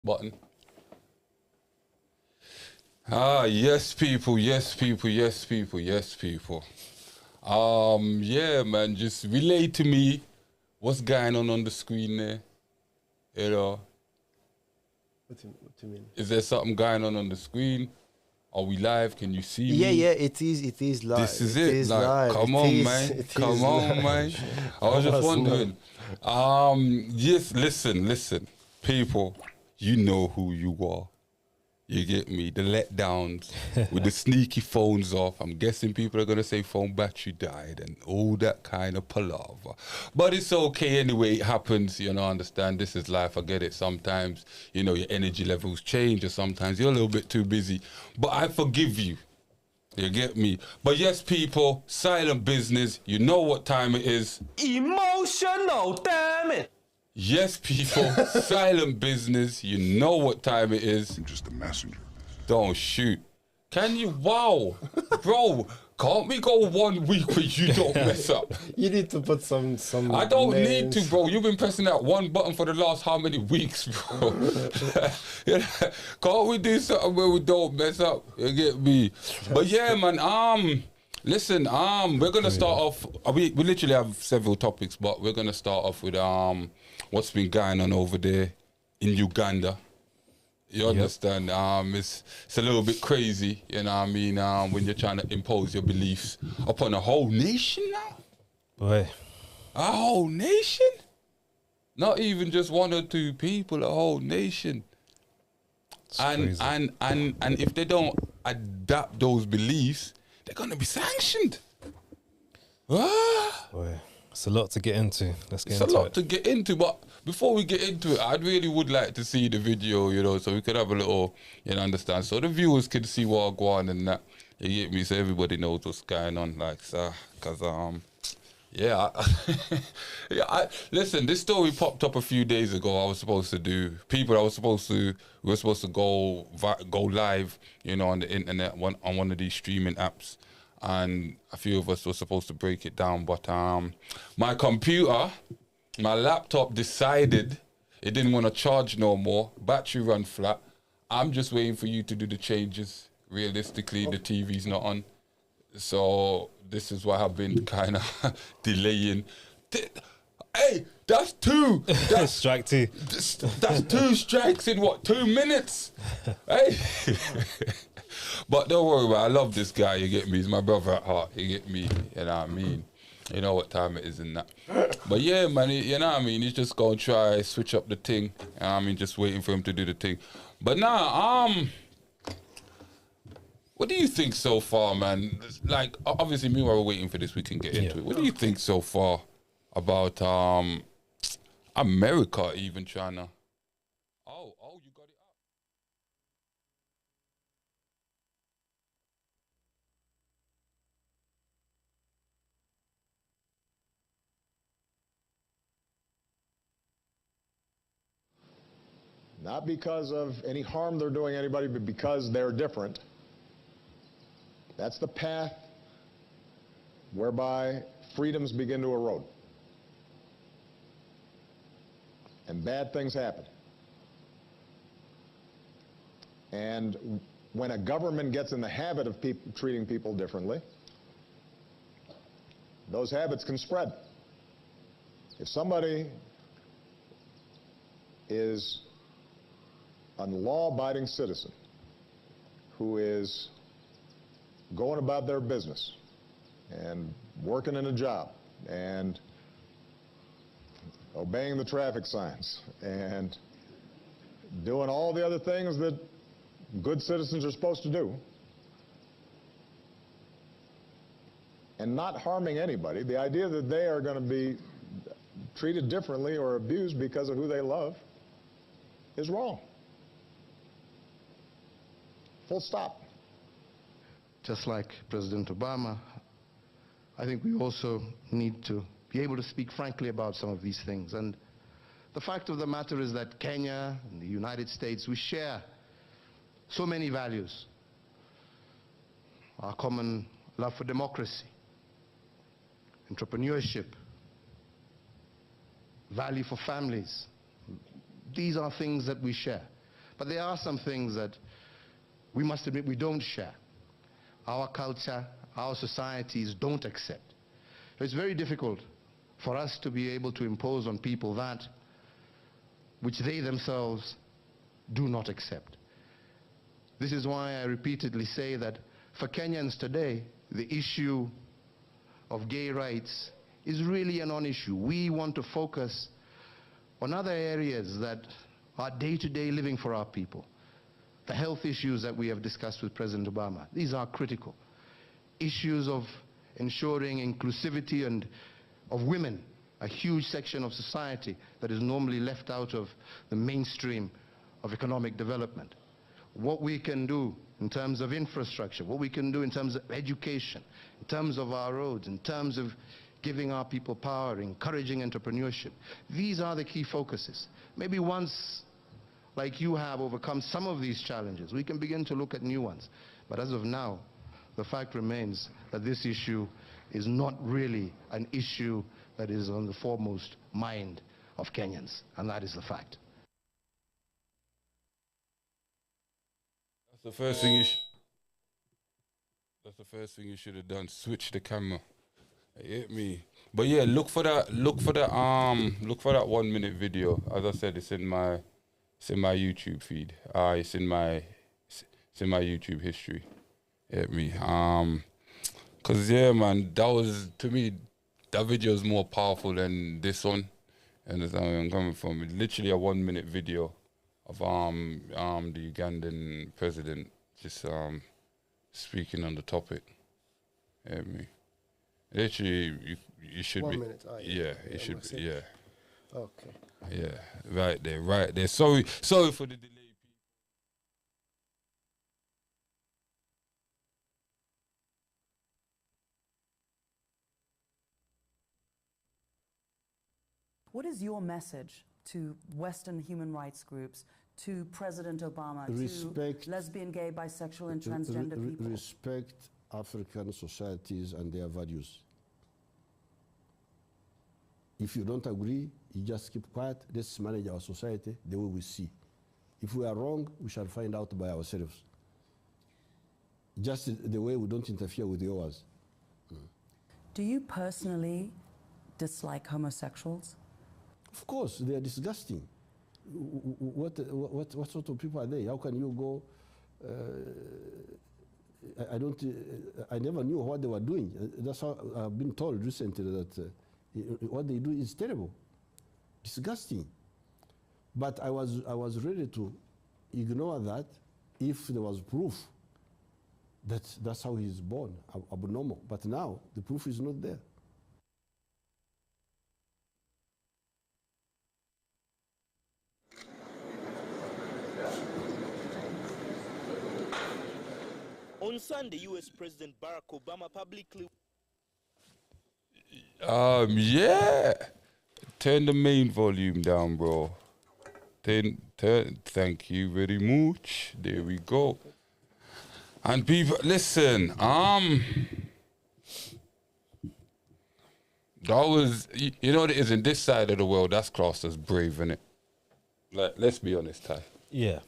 Button. Ah, yes, people, yes, people, yes, people, yes, people. Yeah, man, just relay to me what's going on the screen there. You know, What do you mean? is there something going on the screen? Are we live? Can you see Yeah, me? yeah, it is live. This is it. Is Like, live. come It on, is- man. it Come is on, live. man. I was just Come on, wondering. Yes, listen, people. You know who you are. You get me? The letdowns with the sneaky phones off. I'm guessing people are gonna say phone battery died and all that kind of palaver. But it's okay anyway. It happens. You know, understand this is life. I get it. Sometimes your energy levels change, or sometimes you're a little bit too busy. But I forgive you. You get me? But yes, people, silent business. You know what time it is. Emotional, damn it! Yes, people, silent business. You know what time it is. I'm just a messenger. Don't shoot. Can you? Wow. Bro, can't we go 1 week where you don't mess up? You need to put some. I don't need names. to, bro. You've been pressing that one button for the last how many weeks, bro? Can't we do something where we don't mess up? You get me? But yeah, man, listen, we're gonna start off. We literally have several topics, but we're gonna start off with what's been going on over there in Uganda. You understand? It's a little bit crazy, you know what I mean? When you're trying to impose your beliefs upon a whole nation now. Boy. A whole nation? Not even just one or two people, a whole nation. And if they don't adapt those beliefs, they're gonna be sanctioned. Boy. It's a lot to get into. Let's get It's a into lot it. to get into, but before we get into it, I really would like to see the video, so we could have a little, understand, so the viewers can see what go on and that. You get me? So everybody knows what's going on, like, so, cause yeah, listen, this story popped up a few days ago. We were supposed to go live, on the internet on one of these streaming apps, and a few of us were supposed to break it down, but my computer, my laptop decided it didn't want to charge no more. Battery run flat. I'm just waiting for you to do the changes. Realistically, the TV's not on. So this is why I've been kind of delaying. Hey, that's two. That's Strike two. that's 2 strikes in what, 2 minutes? Hey. But don't worry about it. I love this guy, you get me? He's my brother at heart, you get me? You know what I mean? You know what time it is and that. But yeah, man, you know what I mean? He's just gonna try switch up the thing. You know what I mean? Just waiting for him to do the thing. But nah, what do you think so far, man? Like, obviously, meanwhile we're waiting for this, we can get into it. What do you think so far about America even trying to... Oh, you got it up. Not because of any harm they're doing anybody, but because they're different. That's the path whereby freedoms begin to erode. And bad things happen. And when a government gets in the habit of treating people differently, those habits can spread. If somebody is a law-abiding citizen who is going about their business and working in a job and obeying the traffic signs and doing all the other things that good citizens are supposed to do and not harming anybody, the idea that they are going to be treated differently or abused because of who they love is wrong. Full stop. Just like President Obama, I think we also need to be able to speak frankly about some of these things. And the fact of the matter is that Kenya and the United States, we share so many values. Our common love for democracy, entrepreneurship, value for families. These are things that we share. But there are some things that we must admit we don't share. Our culture, our societies don't accept. It's very difficult for us to be able to impose on people that which they themselves do not accept. This is why I repeatedly say that for Kenyans today, the issue of gay rights is really a non-issue. We want to focus on other areas that are day-to-day living for our people. The health issues that we have discussed with President Obama, these are critical. Issues of ensuring inclusivity and of women, a huge section of society that is normally left out of the mainstream of economic development. What we can do in terms of infrastructure, what we can do in terms of education, in terms of our roads, in terms of giving our people power, encouraging entrepreneurship. These are the key focuses. Maybe once, like you have, overcome some of these challenges, we can begin to look at new ones. But as of now, the fact remains that this issue is not really an issue that is on the foremost mind of Kenyans, and that is the fact. That's the first thing you That's the first thing you should have done. Switch the camera. You hit me. But yeah, look for that 1 minute video. As I said, it's in my YouTube feed. It's in my YouTube history. You hit me. Cause yeah, man, that was, to me, that video is more powerful than this one. And that's where I'm coming from. It's literally a 1 minute video of the Ugandan president just speaking on the topic. You hit me. Literally, you should 1 be. minute. Yeah, it should be. Yeah. Okay. Yeah, right there, right there. Sorry for the delay. What is your message to Western human rights groups, to President Obama, Respect, to lesbian, gay, bisexual, and transgender people? Respect African societies and their values. If you don't agree, you just keep quiet. Let's manage our society the way we see. If we are wrong, we shall find out by ourselves. Just the way we don't interfere with yours. Do you personally dislike homosexuals? Of course, they are disgusting. What sort of people are they? How can you go? I never knew what they were doing. That's how I've been told recently that what they do is terrible, disgusting. But I was ready to ignore that if there was proof that that's how he's born, abnormal. But now the proof is not there. On Sunday, U.S. President Barack Obama publicly... Yeah. Turn the main volume down, bro. Thank you very much. There we go. And people, listen, that was, you know what it is, in this side of the world, that's classed as brave, innit? Like, let's be honest, Ty. Yeah.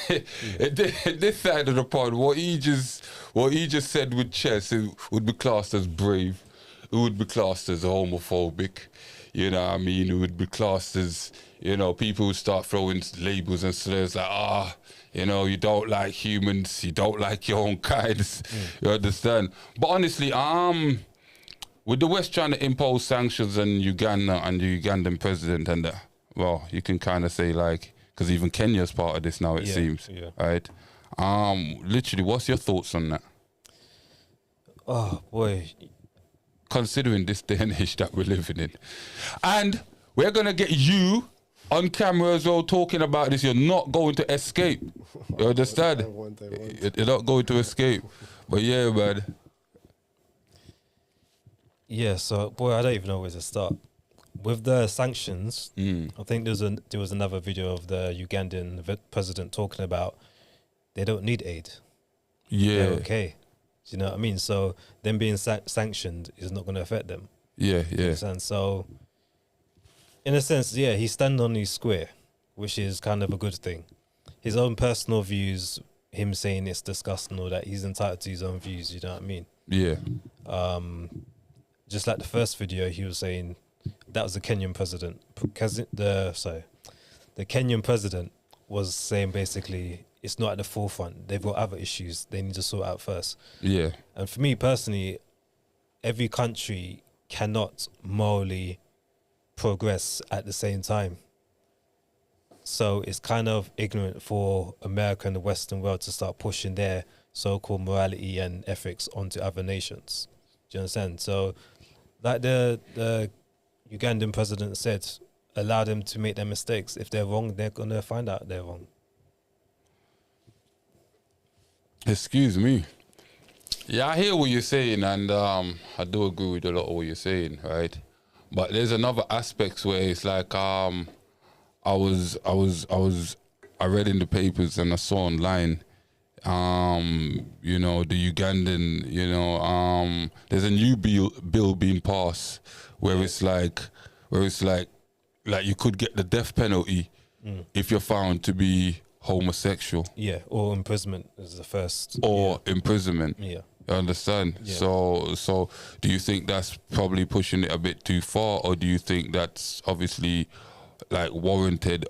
This side of the pod, what he just said with chess, it would be classed as brave. It would be classed as homophobic. You know what I mean? It would be classed as, you know, people would start throwing labels and slurs like, you know, you don't like humans, you don't like your own kind. You understand? But honestly, with the West trying to impose sanctions on Uganda and the Ugandan president, and well, you can kind of say like, because even Kenya's part of this now, it seems, right? Literally, what's your thoughts on that? Oh boy, considering this day and age that we're living in, and we're gonna get you on camera as well talking about this. You're not going to escape. You understand? I won't. You're not going to escape. But yeah, man. yeah. So boy, I don't even know where to start. With the sanctions, I think there was another video of the Ugandan president talking about they don't need aid. Yeah. They're okay. Do you know what I mean? So them being sanctioned is not going to affect them. Yeah. And so, in a sense, yeah, he's standing on his square, which is kind of a good thing. his own personal views, him saying it's disgusting or that he's entitled to his own views. You know what I mean? Yeah. Just like the first video, he was saying that was the Kenyan president. The Kenyan president was saying basically it's not at the forefront. They've got other issues they need to sort out first. Yeah. And for me personally, every country cannot morally progress at the same time. So it's kind of ignorant for America and the Western world to start pushing their so-called morality and ethics onto other nations. Do you understand? So like the Ugandan president said, allow them to make their mistakes. If they're wrong, they're going to find out they're wrong. Excuse me. Yeah, I hear what you're saying, and I do agree with a lot of what you're saying, right? But there's another aspect where it's like I read in the papers and I saw online, you know, the Ugandan, you know, there's a new bill being passed where it's like you could get the death penalty if you're found to be homosexual. Yeah, or imprisonment is the first. Or imprisonment. Yeah. You understand? Yeah. So do you think that's probably pushing it a bit too far, or do you think that's obviously like warranted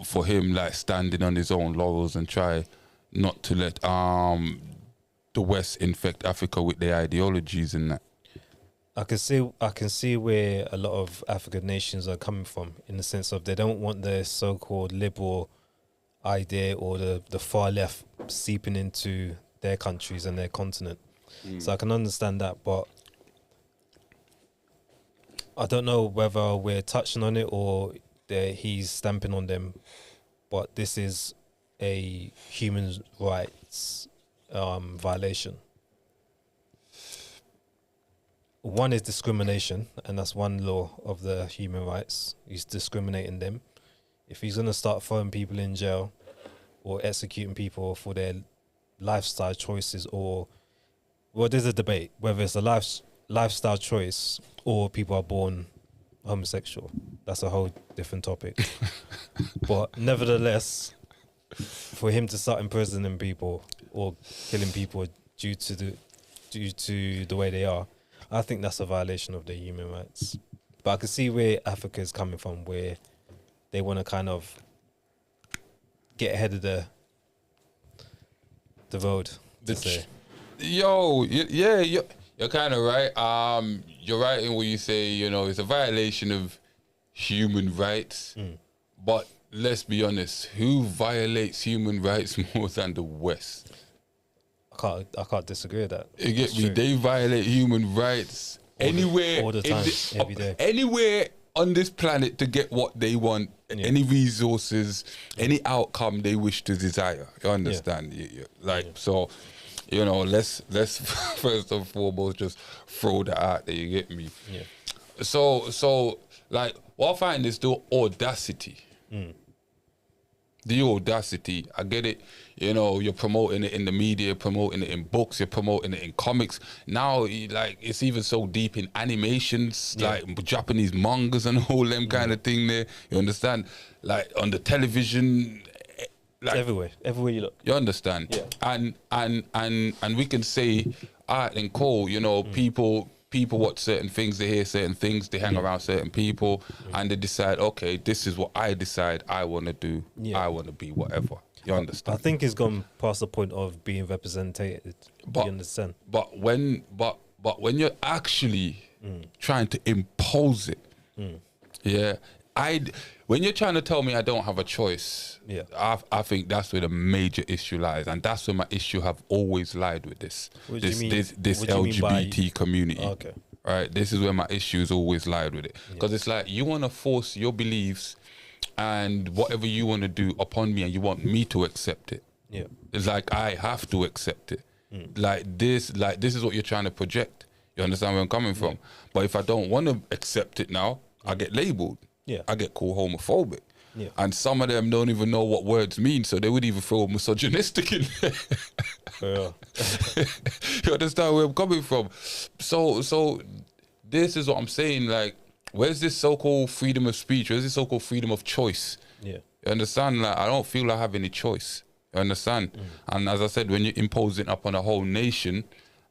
for him, like standing on his own laurels and try not to let the West infect Africa with their ideologies and that? I can see where a lot of African nations are coming from, in the sense of they don't want the so-called liberal idea or the far left seeping into their countries and their continent. So I can understand that, but I don't know whether we're touching on it or he's stamping on them, but this is a human rights violation. One is discrimination, and that's one law of the human rights. He's discriminating them. If he's going to start throwing people in jail or executing people for their lifestyle choices, or, well, there's a debate whether it's a lifestyle choice or people are born homosexual. That's a whole different topic. But nevertheless, for him to start imprisoning people or killing people due to the way they are, I think that's a violation of their human rights. But I can see where Africa is coming from, where they want to kind of get ahead of the road. You're kind of right. You're right in what you say. You know, it's a violation of human rights. But let's be honest, who violates human rights more than the West? I can't disagree with that. You get That's me? true. They violate human rights anywhere, all the time, every day. anywhere on this planet to get what they want, Yeah. any resources, any outcome they wish to desire. You understand? So, you know, let's first and foremost just throw that out there. You get me? Yeah. So like, what I find is the audacity. The audacity, I get it. You know, you're promoting it in the media, promoting it in books, you're promoting it in comics. Now, like, it's even so deep in animations, like Japanese mangas and all them kind of thing there. You understand? Like, on the television, like, everywhere you look. you understand? Yeah. And we can say, art and cool, you know, people watch certain things, they hear certain things, they hang around certain people, and they decide, okay, this is what I decide I want to do. Yeah. I want to be whatever. You understand? I think it's gone past the point of being represented. You understand? But when you're actually trying to impose it, when you're trying to tell me I don't have a choice, I think that's where the major issue lies, and that's where my issue have always lied with this LGBT community. Okay. Right, this is where my issues always lied with it, because it's like you want to force your beliefs and whatever you want to do upon me, and you want me to accept it. Yeah. It's like I have to accept it. Like this is what you're trying to project. You understand where I'm coming from? But if I don't want to accept it now, I get labeled. Yeah. I get called homophobic. Yeah. And some of them don't even know what words mean, so they would even throw misogynistic in there. Yeah. You understand where I'm coming from? So this is what I'm saying, like, where's this so-called freedom of speech? Where's this so-called freedom of choice? Yeah. You understand? Like, I don't feel I have any choice. You understand? And as I said, when you're imposing upon a whole nation,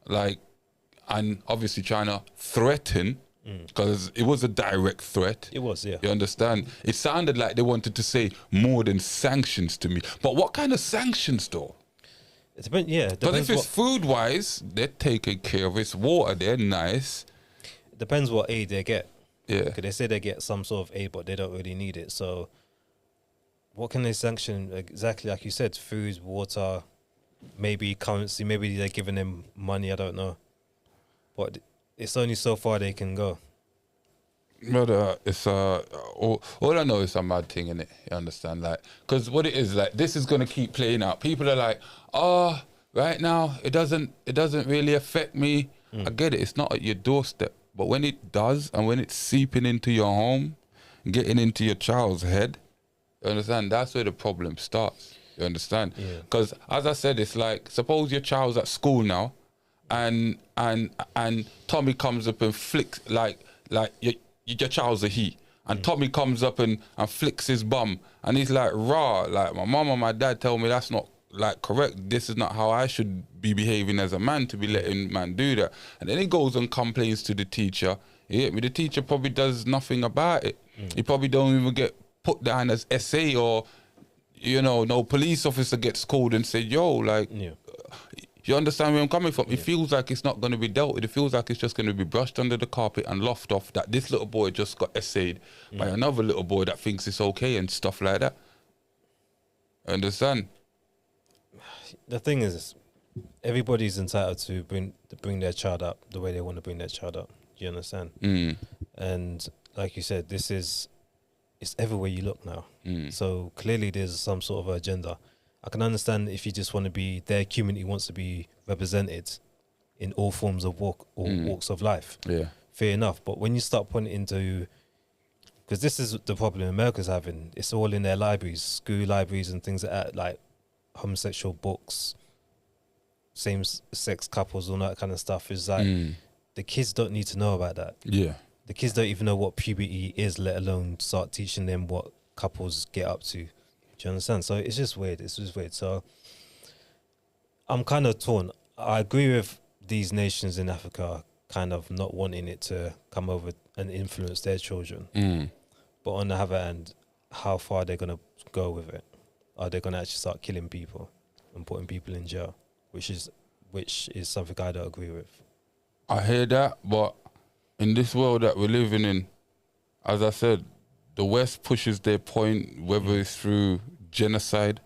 like, and obviously trying to threaten, because it was a direct threat. It was, yeah. You understand? It sounded like they wanted to say more than sanctions to me. But what kind of sanctions, though? It depends, yeah. Because if it's food-wise, they're taking care of it. It's water, they're nice. It depends what aid they get. Yeah. Because they say they get some sort of aid, but they don't really need it. So what can they sanction? Exactly like you said, food, water, maybe currency, maybe they're giving them money, I don't know. But it's only so far they can go. But it's all I know is a mad thing, innit? You understand? Like, because what it is, like, this is gonna keep playing out. People are like, oh, right now it doesn't really affect me. I get it, it's not at your doorstep. But when it does, and when it's seeping into your home, getting into your child's head, you understand? That's where the problem starts. You understand? Because as I said, it's like, suppose your child's at school now, and Tommy comes up and flicks, like your child's a he, and Tommy comes up and flicks his bum, and he's like, rah, like, my mom and my dad tell me that's not, like, correct. This is not how I should be behaving as a man, to be letting man do that. And then he goes and complains to the teacher. You get me? The teacher probably does nothing about it. He probably don't even get put down as SA, or, you know, no police officer gets called and said, yo, like, you understand where I'm coming from? It feels like it's not going to be dealt with. It feels like it's just going to be brushed under the carpet and laughed off, that this little boy just got essayed by another little boy that thinks it's okay and stuff like that. Understand? The thing is, everybody's entitled to bring their child up the way they want to bring their child up. Do you understand? And like you said, it's everywhere you look now. So clearly there's some sort of agenda. I can understand if you just want to be, their community wants to be represented in all forms of walks of life. Yeah. Fair enough. But when you start putting it into, because this is the problem America's having, it's all in their libraries, school libraries and things like that, like homosexual books, same-sex couples, all that kind of stuff. Is like, the kids don't need to know about that. Yeah. The kids don't even know what puberty is, let alone start teaching them what couples get up to. Do you understand? So it's just weird. It's just weird. So I'm kind of torn. I agree with these nations in Africa kind of not wanting it to come over and influence their children. But on the other hand, how far are they going to go with it? Are they going to actually start killing people and putting people in jail? Which is something I don't agree with. I hear that, but in this world that we're living in, as I said, the West pushes their point, whether it's through genocide,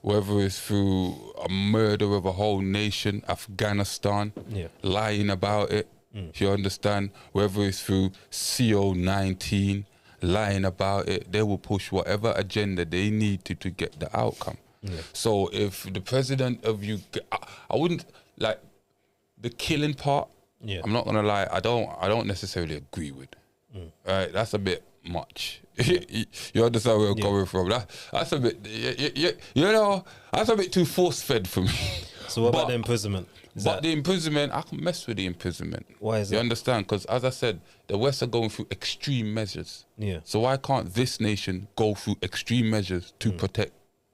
whether it's through a murder of a whole nation, Afghanistan, lying about it, you understand? Whether it's through CO-19, lying about it, they will push whatever agenda they need to get the outcome. So if the president of I wouldn't, like, the killing part, I'm not gonna lie, I don't necessarily agree with. Right, that's a bit much. You understand where I'm coming from? That's a bit, you know, that's a bit too force-fed for me. So what about the imprisonment? The imprisonment, I can mess with the imprisonment. Why is that? You understand? Because as I said, the West are going through extreme measures. So why can't this nation go through extreme measures to protect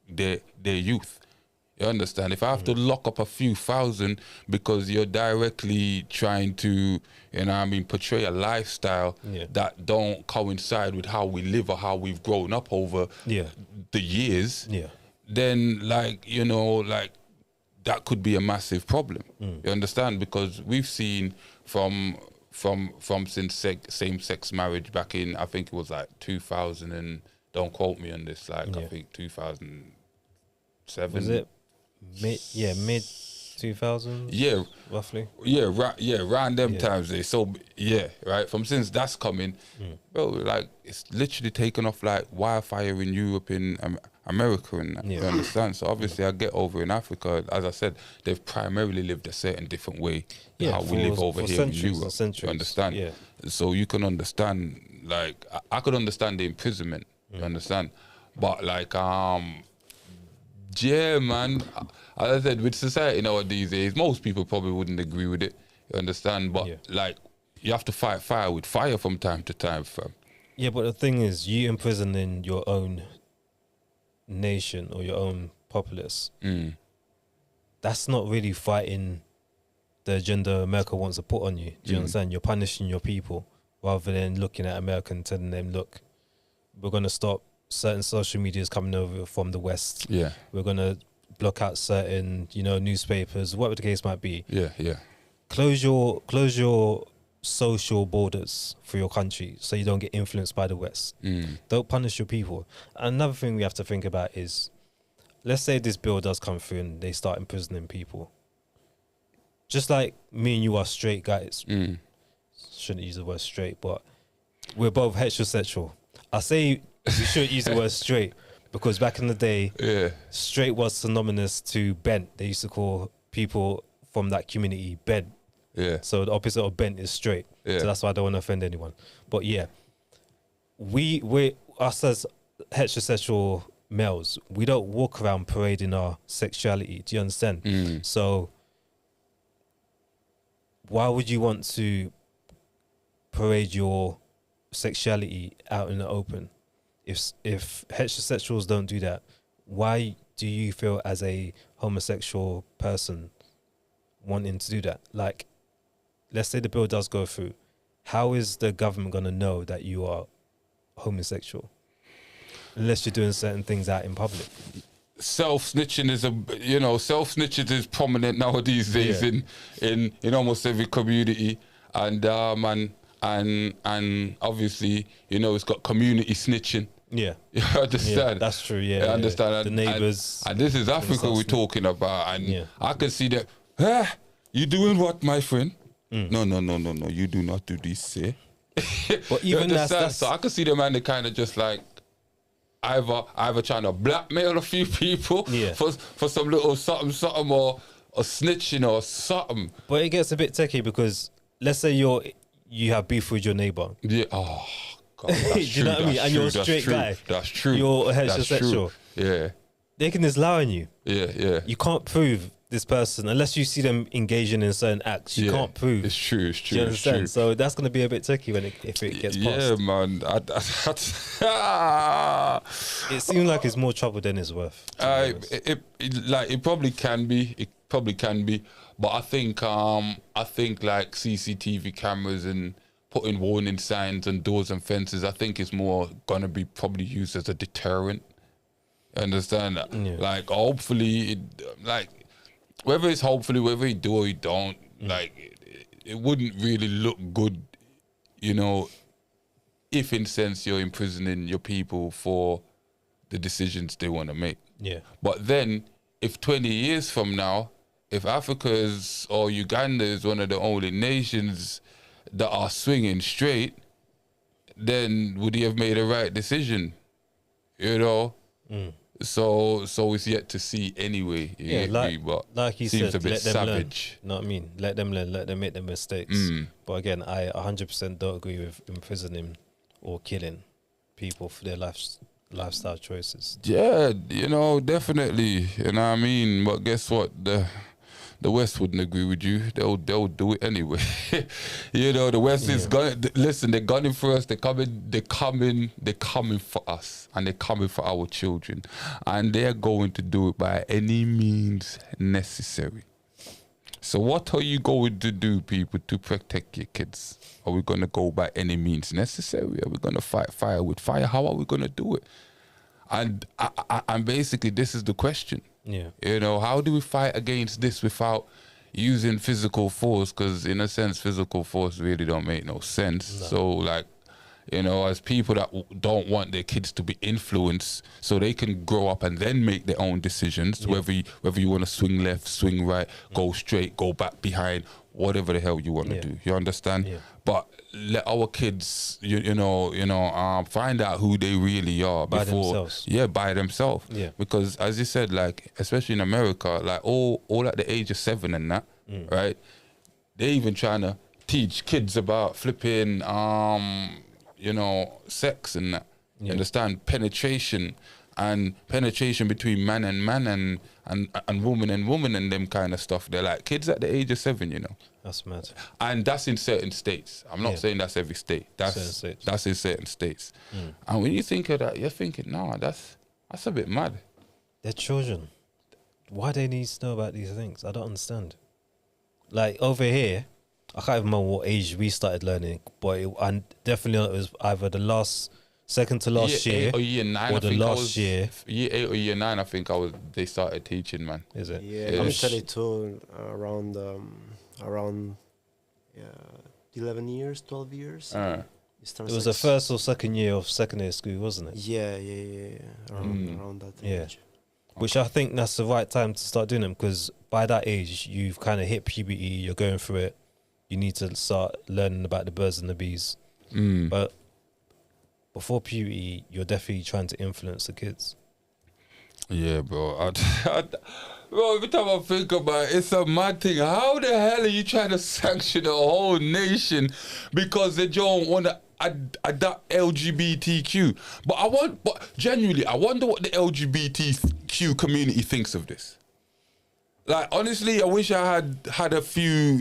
their youth? You understand? If I have to lock up a few thousand because you're directly trying to, you know what I mean, portray a lifestyle that don't coincide with how we live or how we've grown up over the years, then, like, you know, like, that could be a massive problem. You understand? Because we've seen from since same-sex marriage back in, I think it was like 2000, and don't quote me on this, like I think 2007. Was it mid 2000s? Yeah, roughly. Around them times. So right. From since that's coming, bro, like, it's literally taken off like wildfire in Europe, in America, and that. You understand? So obviously, I get over in Africa. As I said, they've primarily lived a certain different way than how we live over here in Europe. You understand? Yeah. So you can understand. Like, I could understand the imprisonment. You understand? But like, yeah, man. As I said, with society nowadays, most people probably wouldn't agree with it. You understand? But like, you have to fight fire with fire from time to time, fam. Yeah, but the thing is, you imprisoning your own nation or your own populace, that's not really fighting the agenda America wants to put on you. Do you understand? You're punishing your people rather than looking at America and telling them, look, we're going to stop certain social medias coming over from the West. Yeah. We're going to block out certain, newspapers, whatever the case might be. Yeah, yeah. Close your social borders for your country so you don't get influenced by the West. Don't punish your people. Another thing we have to think about is, let's say this bill does come through and they start imprisoning people. Just like me and you are straight guys. Shouldn't use the word straight, but we're both heterosexual. I say we shouldn't use the word straight because back in the day, straight was synonymous to bent. They used to call people from that community bent. Yeah. So the opposite of bent is straight. Yeah. So that's why I don't want to offend anyone. But yeah, we us as heterosexual males, we don't walk around parading our sexuality. Do you understand? So why would you want to parade your sexuality out in the open? If heterosexuals don't do that, why do you feel as a homosexual person wanting to do that? Like, let's say the bill does go through, how is the government going to know that you are homosexual unless you're doing certain things out in public? Self-snitching is prominent nowadays days in almost every community, and obviously it's got community snitching. Yeah, you understand? Yeah, that's true. Yeah, I understand. The neighbours. And this is Africa we're talking about, and I can see that. You doing what, my friend? No. You do not do this, eh? But even that's so I can see the man. They kind of just like either trying to blackmail a few people for some little something or snitching or something. But it gets a bit techie because let's say you have beef with your neighbor. Yeah. Oh God. That's do you know what I mean? And you're a straight guy. That's true. You're a heterosexual. Yeah. They can just lie on you. Yeah. You can't prove this person unless you see them engaging in certain acts. You can't prove. It's true. Do you understand? So that's going to be a bit tricky if it gets passed. Yeah, man. It seems like it's more trouble than it's worth. It probably can be. It probably can be. But I think like CCTV cameras and putting warning signs on doors and fences, I think it's more gonna be probably used as a deterrent. Understand that? Yeah. Like hopefully, whether you do or you don't, it wouldn't really look good, if in sense you're imprisoning your people for the decisions they want to make. Yeah. But then, if 20 years from now, if Africa or Uganda is one of the only nations that are swinging straight, then would he have made a right decision? So it's yet to see anyway. Like you seems said, a bit let them savage. learn. Know what I mean? Let them learn. Let them make their mistakes. But again, I 100% don't agree with imprisoning or killing people for their lifestyle choices. Yeah, definitely. You know what I mean? But guess what? The West wouldn't agree with you. They'll do it anyway. The West is going. Listen, they're gunning for us. They're coming for us, and they're coming for our children, and they're going to do it by any means necessary. So, what are you going to do, people, to protect your kids? Are we going to go by any means necessary? Are we going to fight fire with fire? How are we going to do it? And basically, this is the question. Yeah. How do we fight against this without using physical force? Because in a sense, physical force really don't make no sense. No. So as people that don't want their kids to be influenced, so they can grow up and then make their own decisions, whether you want to swing left, swing right, go straight, go back behind, whatever the hell you want to do. You understand? Yeah. But let our kids, find out who they really are by themselves. Yeah, by themselves. Yeah. Because as you said, especially in America, all at the age of 7 and that, right? They even trying to teach kids about flipping, sex and that. You understand? Penetration between man and man and woman and them kind of stuff. They're like kids at the age of 7, That's mad. And that's in certain states. I'm not saying that's every state. That's in certain states. And when you think of that, you're thinking, I That's a bit mad. They're children. Why do they need to know about these things? I don't understand. Like over here, I can't even remember what age we started learning, but I definitely know it was either the second to last year year 8 or year 9. or I the think last year. Year 8 or year 9. I think they started teaching, man. Is it? Yeah, Yeah. actually too, around 11 years, 12 years. It was the first or second year of secondary school, wasn't it? Yeah. Around that Yeah. age. Which I think that's the right time to start doing them, because by that age you've kind of hit puberty, you're going through it. You need to start learning about the birds and the bees. But before puberty, you're definitely trying to influence the kids. Yeah, bro. Bro, every time I think about it, it's a mad thing. How the hell are you trying to sanction a whole nation because they don't want to adapt LGBTQ? But genuinely, I wonder what the LGBTQ community thinks of this. Like, honestly, I wish I had a few,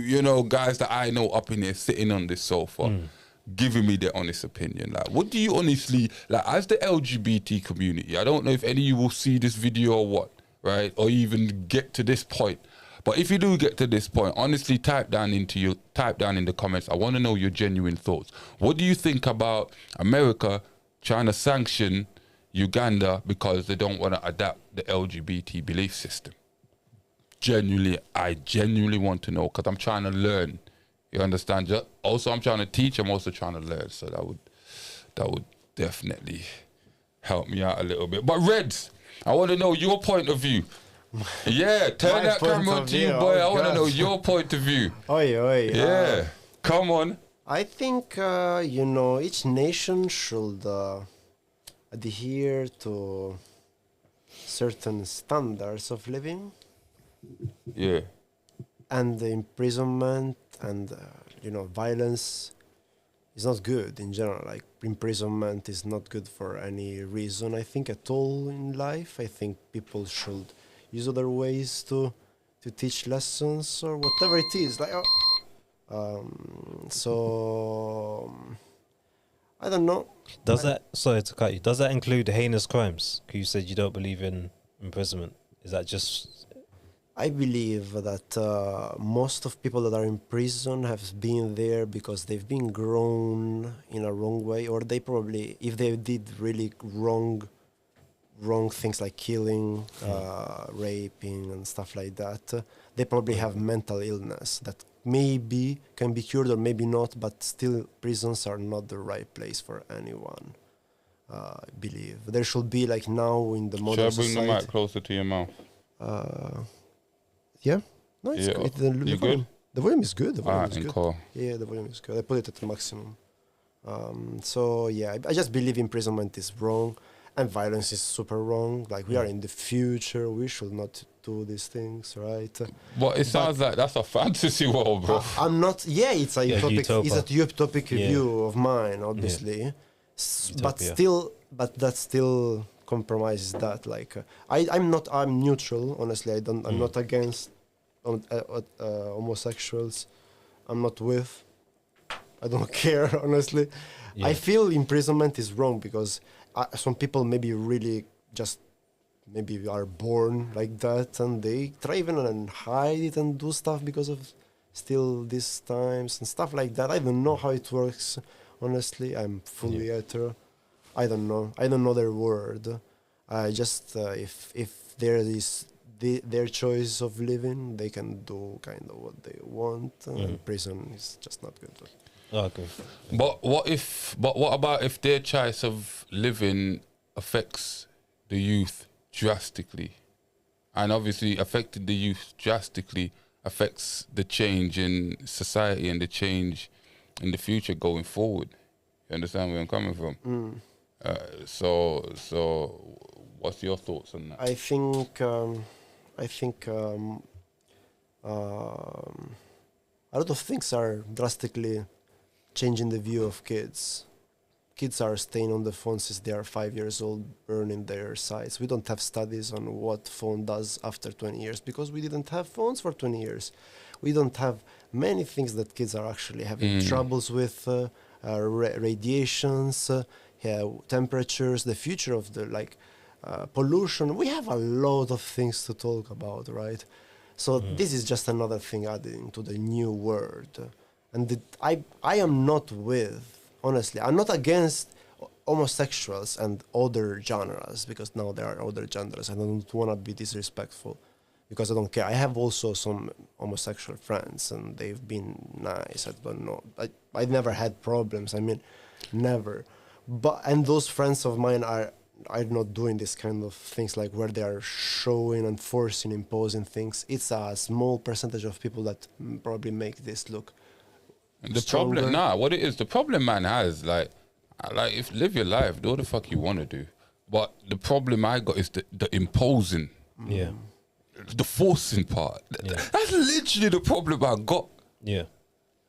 guys that I know up in here sitting on this sofa, giving me their honest opinion. Like, what do you honestly, like, as the LGBT community, I don't know if any of you will see this video or what, right? Or even get to this point. But if you do get to this point, honestly, type down in the comments. I want to know your genuine thoughts. What do you think about America trying to sanction Uganda because they don't want to adapt the LGBT belief system? I genuinely want to know, because I'm trying to learn. You understand? Also, I'm trying to teach. I'm also trying to learn. So that would definitely help me out a little bit. But Reds, I want to know your point of view. Yeah, turn that camera to you, boy. I want to know your point of view. Oi. Yeah, come on. I think, each nation should adhere to certain standards of living. Yeah. And the imprisonment and, violence is not good in general. Like, imprisonment is not good for any reason, I think, at all in life. I think people should use other ways to teach lessons or whatever it is. Like, I don't know. Sorry to cut you, does that include heinous crimes? Because you said you don't believe in imprisonment. Is that just... I believe that most of people that are in prison have been there because they've been grown in a wrong way, or they probably, if they did really wrong things like killing, raping and stuff like that, they probably have mental illness that maybe can be cured or maybe not, but still prisons are not the right place for anyone. I believe there should be, like, now in the modern society. Should I bring the mic closer to your mouth? Yeah, no, it's Yeah, good. you good? The volume is good. The volume is good. Cool. Yeah, the volume is good. I put it at the maximum. So yeah, I just believe imprisonment is wrong, and violence is super wrong. Like, we are in the future, we should not do these things, right? But it sounds like that's a fantasy world, bro. I'm not. Yeah, it's a utopic. utopia. It's a utopic view of mine, obviously. But that still compromises that. Like, I'm neutral, honestly. I'm not against homosexuals. I'm not with. I don't care, honestly. Yeah. I feel imprisonment is wrong because some people maybe really just maybe are born like that, and they try even and hide it and do stuff because of still these times and stuff like that. I don't know how it works, honestly. I'm fully hetero. I don't know their word. I just if there is their choice of living, they can do kind of what they want. And prison is just not good. Okay. But what about if their choice of living affects the youth drastically? And obviously affecting the youth drastically affects the change in society and the change in the future going forward. You understand where I'm coming from? So what's your thoughts on that? I think a lot of things are drastically changing the view of kids. Kids are staying on the phone since they are 5 years old, burning their sites. We don't have studies on what phone does after 20 years because we didn't have phones for 20 years. We don't have many things that kids are actually having troubles with, radiations, temperatures, the future of the, like, pollution. We have a lot of things to talk about, right? So this is just another thing adding to the new word. And I am not honestly, I'm not against homosexuals and other genres, because now there are other genres. I don't want to be disrespectful, because I don't care. I have also some homosexual friends, and they've been nice. I don't know. I never had problems. I mean, never. And those friends of mine are not doing this kind of things, like where they are showing and forcing, imposing things. It's a small percentage of people that probably make this look stronger. What it is, the problem man has, like if live your life, do what the fuck you want to do. But the problem I got is the imposing. Yeah. The forcing part. Yeah. That's literally the problem I got. Yeah.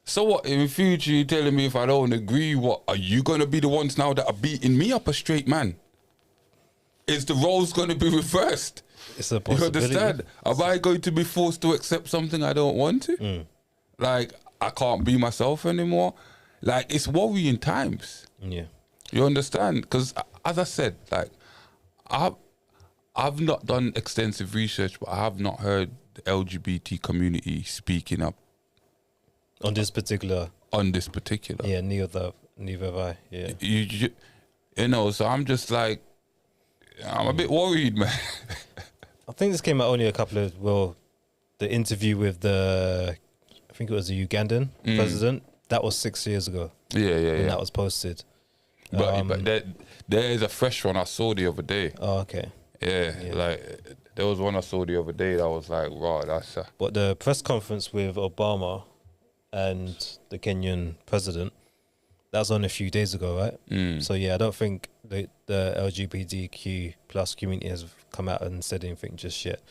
So what, in future you telling me if I don't agree, what, are you going to be the ones now that are beating me up a straight man? Is the roles going to be reversed? It's a You possibility. understand? Am I going to be forced to accept something I don't want to? Like, I can't be myself anymore. Like, it's worrying times. Yeah. You understand? Because, as I said, like, I've not done extensive research, but I have not heard the LGBT community speaking up On this particular. Yeah, neither have I. Yeah. You know, so I'm just like, I'm a bit worried, man. I think this came out only a couple of, the interview with I think it was the Ugandan president. That was 6 years ago. Yeah. That was posted. But there is a fresh one I saw the other day. Oh, okay. Yeah, like there was one I saw the other day that was like, wow, that's But the press conference with Obama and the Kenyan president, that was on a few days ago, right? So yeah, I don't think the LGBTQ plus community has come out and said anything just yet.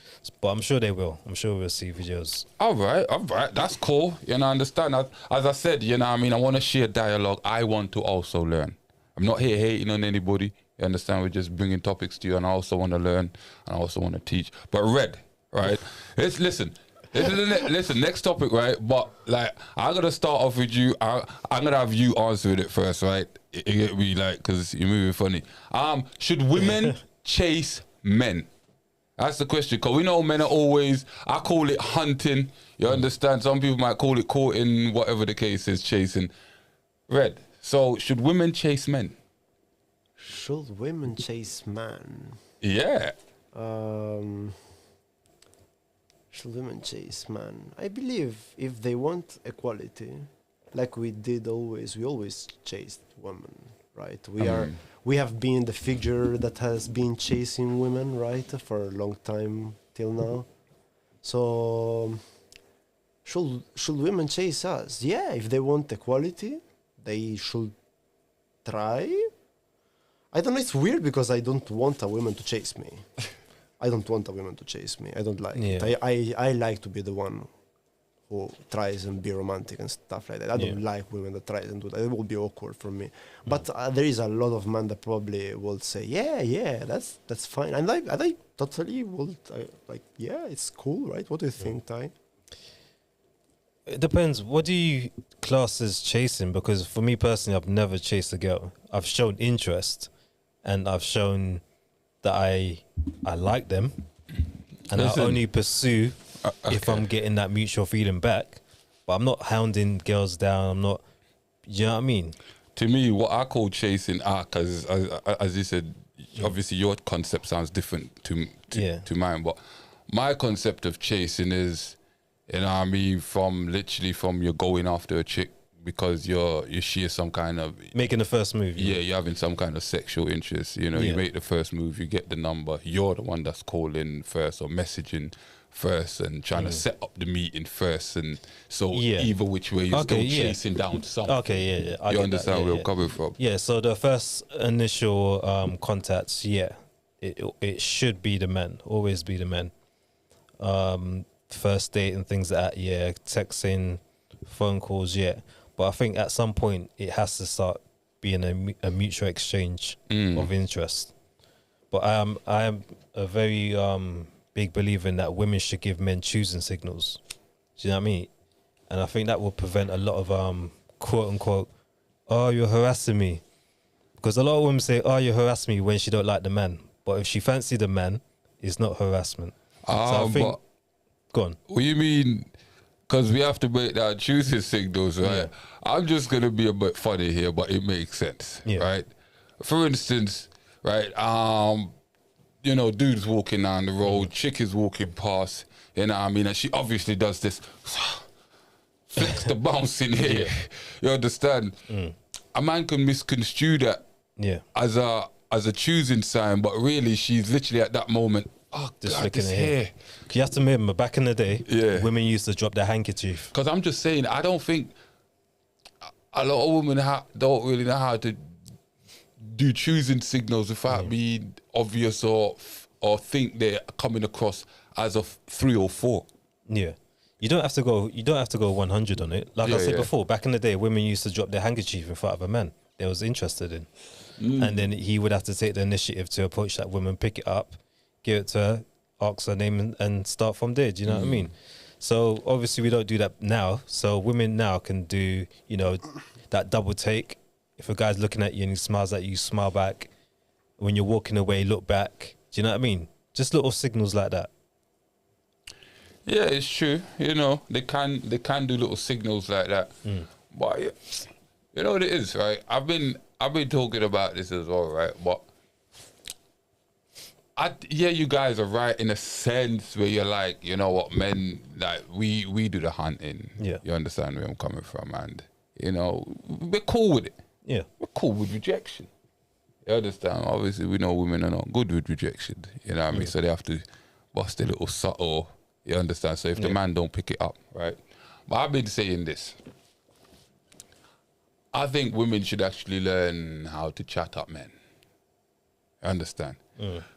But I'm sure they will. I'm sure we'll see videos. all right. That's cool. You know, I understand. As I said, you know what I mean? I want to share dialogue. I want to also learn. I'm not here hating on anybody. You understand? We're just bringing topics to you, and I also want to learn, and I also want to teach. But Red, right? Listen, next topic, right? But like, I gotta start off with you. I'm gonna have you answer it first, right? It get me like, because you're moving funny. Should women chase men? That's the question. Because we know men are always, I call it hunting. You understand? Some people might call it courting, whatever the case is, chasing. Red. So should women chase men? Should women chase men? Yeah. Should women chase men? I believe if they want equality, like we did always, we always chased women, right? We have been the figure that has been chasing women, right, for a long time till now. So should women chase us? Yeah, if they want equality, they should try. I don't know, it's weird because I don't want a woman to chase me. I don't want a woman to chase me. I don't like it. I like to be the one who tries and be romantic and stuff like that. I don't like women that tries and do that. It will be awkward for me. But there is a lot of men that probably will say, yeah, that's fine. And I totally will, yeah, it's cool, right? What do you think, Ty? It depends. What do you class as chasing? Because for me personally, I've never chased a girl. I've shown interest, and I've shown that I like them, and I only pursue if I'm getting that mutual feeling back. But I'm not hounding girls down. I'm not. You know what I mean? To me, what I call chasing, because as you said, obviously your concept sounds different to mine. But my concept of chasing is, you know what I mean, from you're going after a chick because you share some kind of making the first move. Yeah, you're having some kind of sexual interest. You know, you make the first move, you get the number. You're the one that's calling first or messaging first and trying to set up the meeting first. And so either which way, you're still chasing down something. Okay, yeah. You understand where I'm coming from? Yeah. So the first initial contacts, it should be the men. Always be the men. First date and things like that, texting, phone calls, but I think at some point it has to start being a mutual exchange of interest. But I am a very big believer in that women should give men choosing signals. Do you know what I mean? And I think that will prevent a lot of quote unquote, oh, you're harassing me. Because a lot of women say, oh, you're harassing me when she don't like the man. But if she fancied a man, it's not harassment. So I think, but go on. what you mean? Because we have to break down choosing signals, right? Yeah. I'm just gonna be a bit funny here, but it makes sense, Yeah. right? For instance, right? You know, dude's walking down the road, chick is walking past, you know what I mean? And she obviously does this, flicks the bounce in here. You understand? A man can misconstrue that Yeah. as a choosing sign, but really she's literally at that moment, oh Just God, flicking this it hair. here. You have to remember, back in the day, Yeah. women used to drop their handkerchief. Because I'm just saying, I don't think a lot of women don't really know how to do choosing signals without being obvious or think they're coming across as a 3 or 4. Yeah. You don't have to go 100 on it. Like I Yeah, said yeah. before, back in the day, women used to drop their handkerchief in front of a man they was interested in. And then he would have to take the initiative to approach that woman, pick it up, give it to her, ask her name and start from there. Do you know what I mean? So obviously we don't do that now. So women now can do, you know, that double take. If a guy's looking at you and he smiles at you, smile back. When you're walking away, look back. Do you know what I mean? Just little signals like that. Yeah, it's true. You know, they can do little signals like that. But you know what it is, right? I've been talking about this as well, right? But you guys are right in a sense where you're like, you know what, men, like we do the hunting. Yeah. You understand where I'm coming from, and you know, we're cool with it. Yeah. We're cool with rejection. You understand? Obviously, we know women are not good with rejection. You know what I mean? So they have to bust a little subtle. You understand? So if the man don't pick it up, right? But I've been saying this. I think women should actually learn how to chat up men. You understand?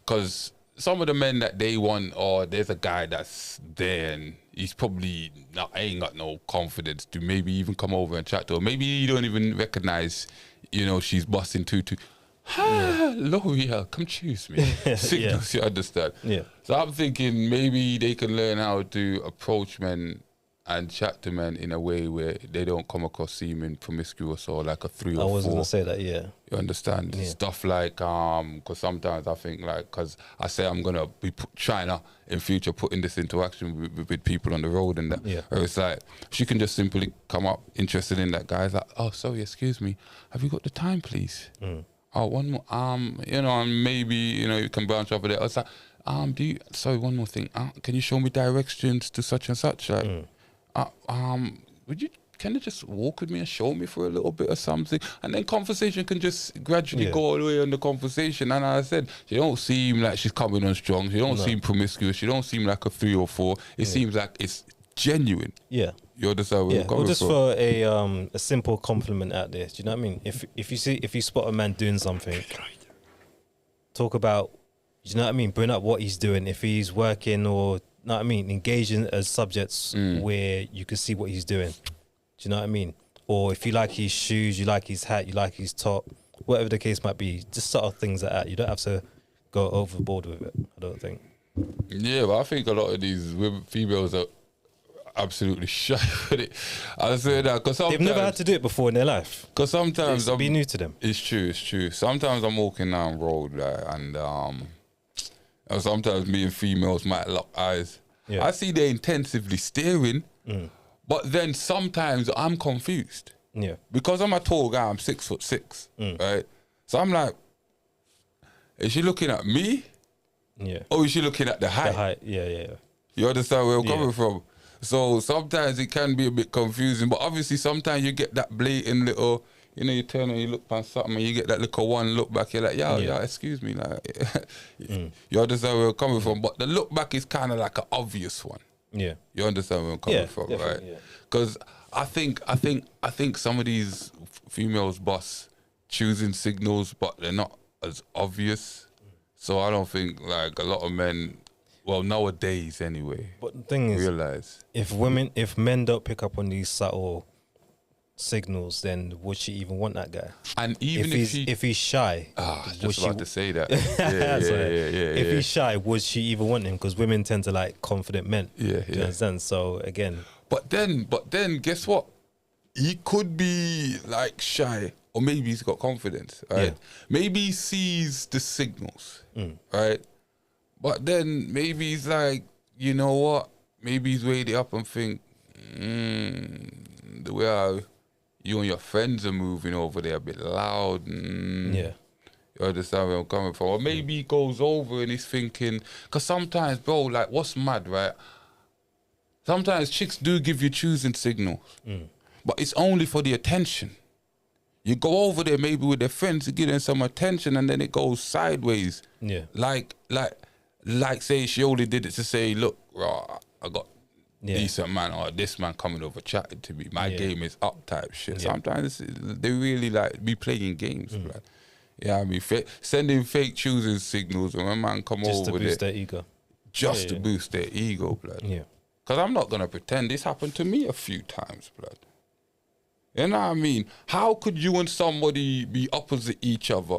Because some of the men that they want, or there's a guy that's there and he's probably ain't got no confidence to maybe even come over and chat to her. Maybe you don't even recognize, you know, she's busting too. L'Oreal, come choose me. Signals, you understand? Yeah. So I'm thinking maybe they can learn how to approach men and chat to men in a way where they don't come across seeming promiscuous or like a 3 or 4. I was going to say that, yeah. You understand? Yeah. Stuff like, because sometimes I think like, because I say I'm going to be trying to, in future, putting this into action with people on the road and that. Yeah. Where it's like, she can just simply come up interested in that guy. It's like, oh, sorry, excuse me. Have you got the time, please? Oh, one more, you know, and maybe, you know, you can branch off of there. It's like, sorry, one more thing. Can you show me directions to such and such? Like, can you just walk with me and show me for a little bit or something? And then conversation can just gradually go all the way on the conversation. And as I said, she don't seem like she's coming on strong. She don't seem promiscuous. She don't seem like a 3 or 4. It seems like it's genuine. Yeah. You understand where I'm coming Or just from? for a simple compliment out there. Do you know what I mean? If you spot a man doing something, talk about, do you know what I mean? Bring up what he's doing. If he's working or, know what I mean, engage in as subjects where you can see what he's doing. Do you know what I mean? Or if you like his shoes, you like his hat, you like his top, whatever the case might be, just subtle things like that. You don't have to go overboard with it, I don't think. Yeah, but I think a lot of these females are absolutely shy with it. I say that because They've never had to do it before in their life. Because sometimes It'll be new to them. It's true, it's true. Sometimes I'm walking down the road and sometimes me and females might lock eyes. Yeah. I see they're intensively staring, but then sometimes I'm confused. Yeah. Because I'm a tall guy, I'm 6'6", right? So I'm like, is she looking at me? Yeah. Or is she looking at the height? The height, yeah. You understand where I'm coming from? So sometimes it can be a bit confusing, but obviously sometimes you get that blatant little, you know, you turn and you look past something and you get that little one look back, you're like, yeah, excuse me. Like, you understand where I'm coming from? But the look back is kind of like an obvious one. Yeah. You understand where I'm coming from, right? Because I think some of these females boss choosing signals, but they're not as obvious. So I don't think like a lot of men, well, nowadays anyway, but the thing is, realize if men don't pick up on these subtle signals, then would she even want that guy? And even if he's shy, just about to say that. If he's shy, would she even want him? Because women tend to like confident men. Do you understand? So again, but then guess what? He could be like shy or maybe he's got confidence, right? Yeah. Maybe he sees the signals, right? But then maybe he's like, you know what? Maybe he's weighed it up and think, the way how you and your friends are moving over there a bit loud. Yeah. You understand where I'm coming from? Or maybe he goes over and he's thinking, because sometimes, bro, like, what's mad, right? Sometimes chicks do give you choosing signals, but it's only for the attention. You go over there maybe with their friends to give them some attention, and then it goes sideways. Yeah. Like say she only did it to say, look, raw, I got decent man, or this man coming over chatting to me. My game is up type shit. Yeah. Sometimes they really like be playing games, blood. Yeah, I mean, sending fake choosing signals when a man come Just over to boost there. their ego. Just to boost their ego, blood. Yeah. Because I'm not going to pretend this happened to me a few times, blood. You know what I mean? How could you and somebody be opposite each other,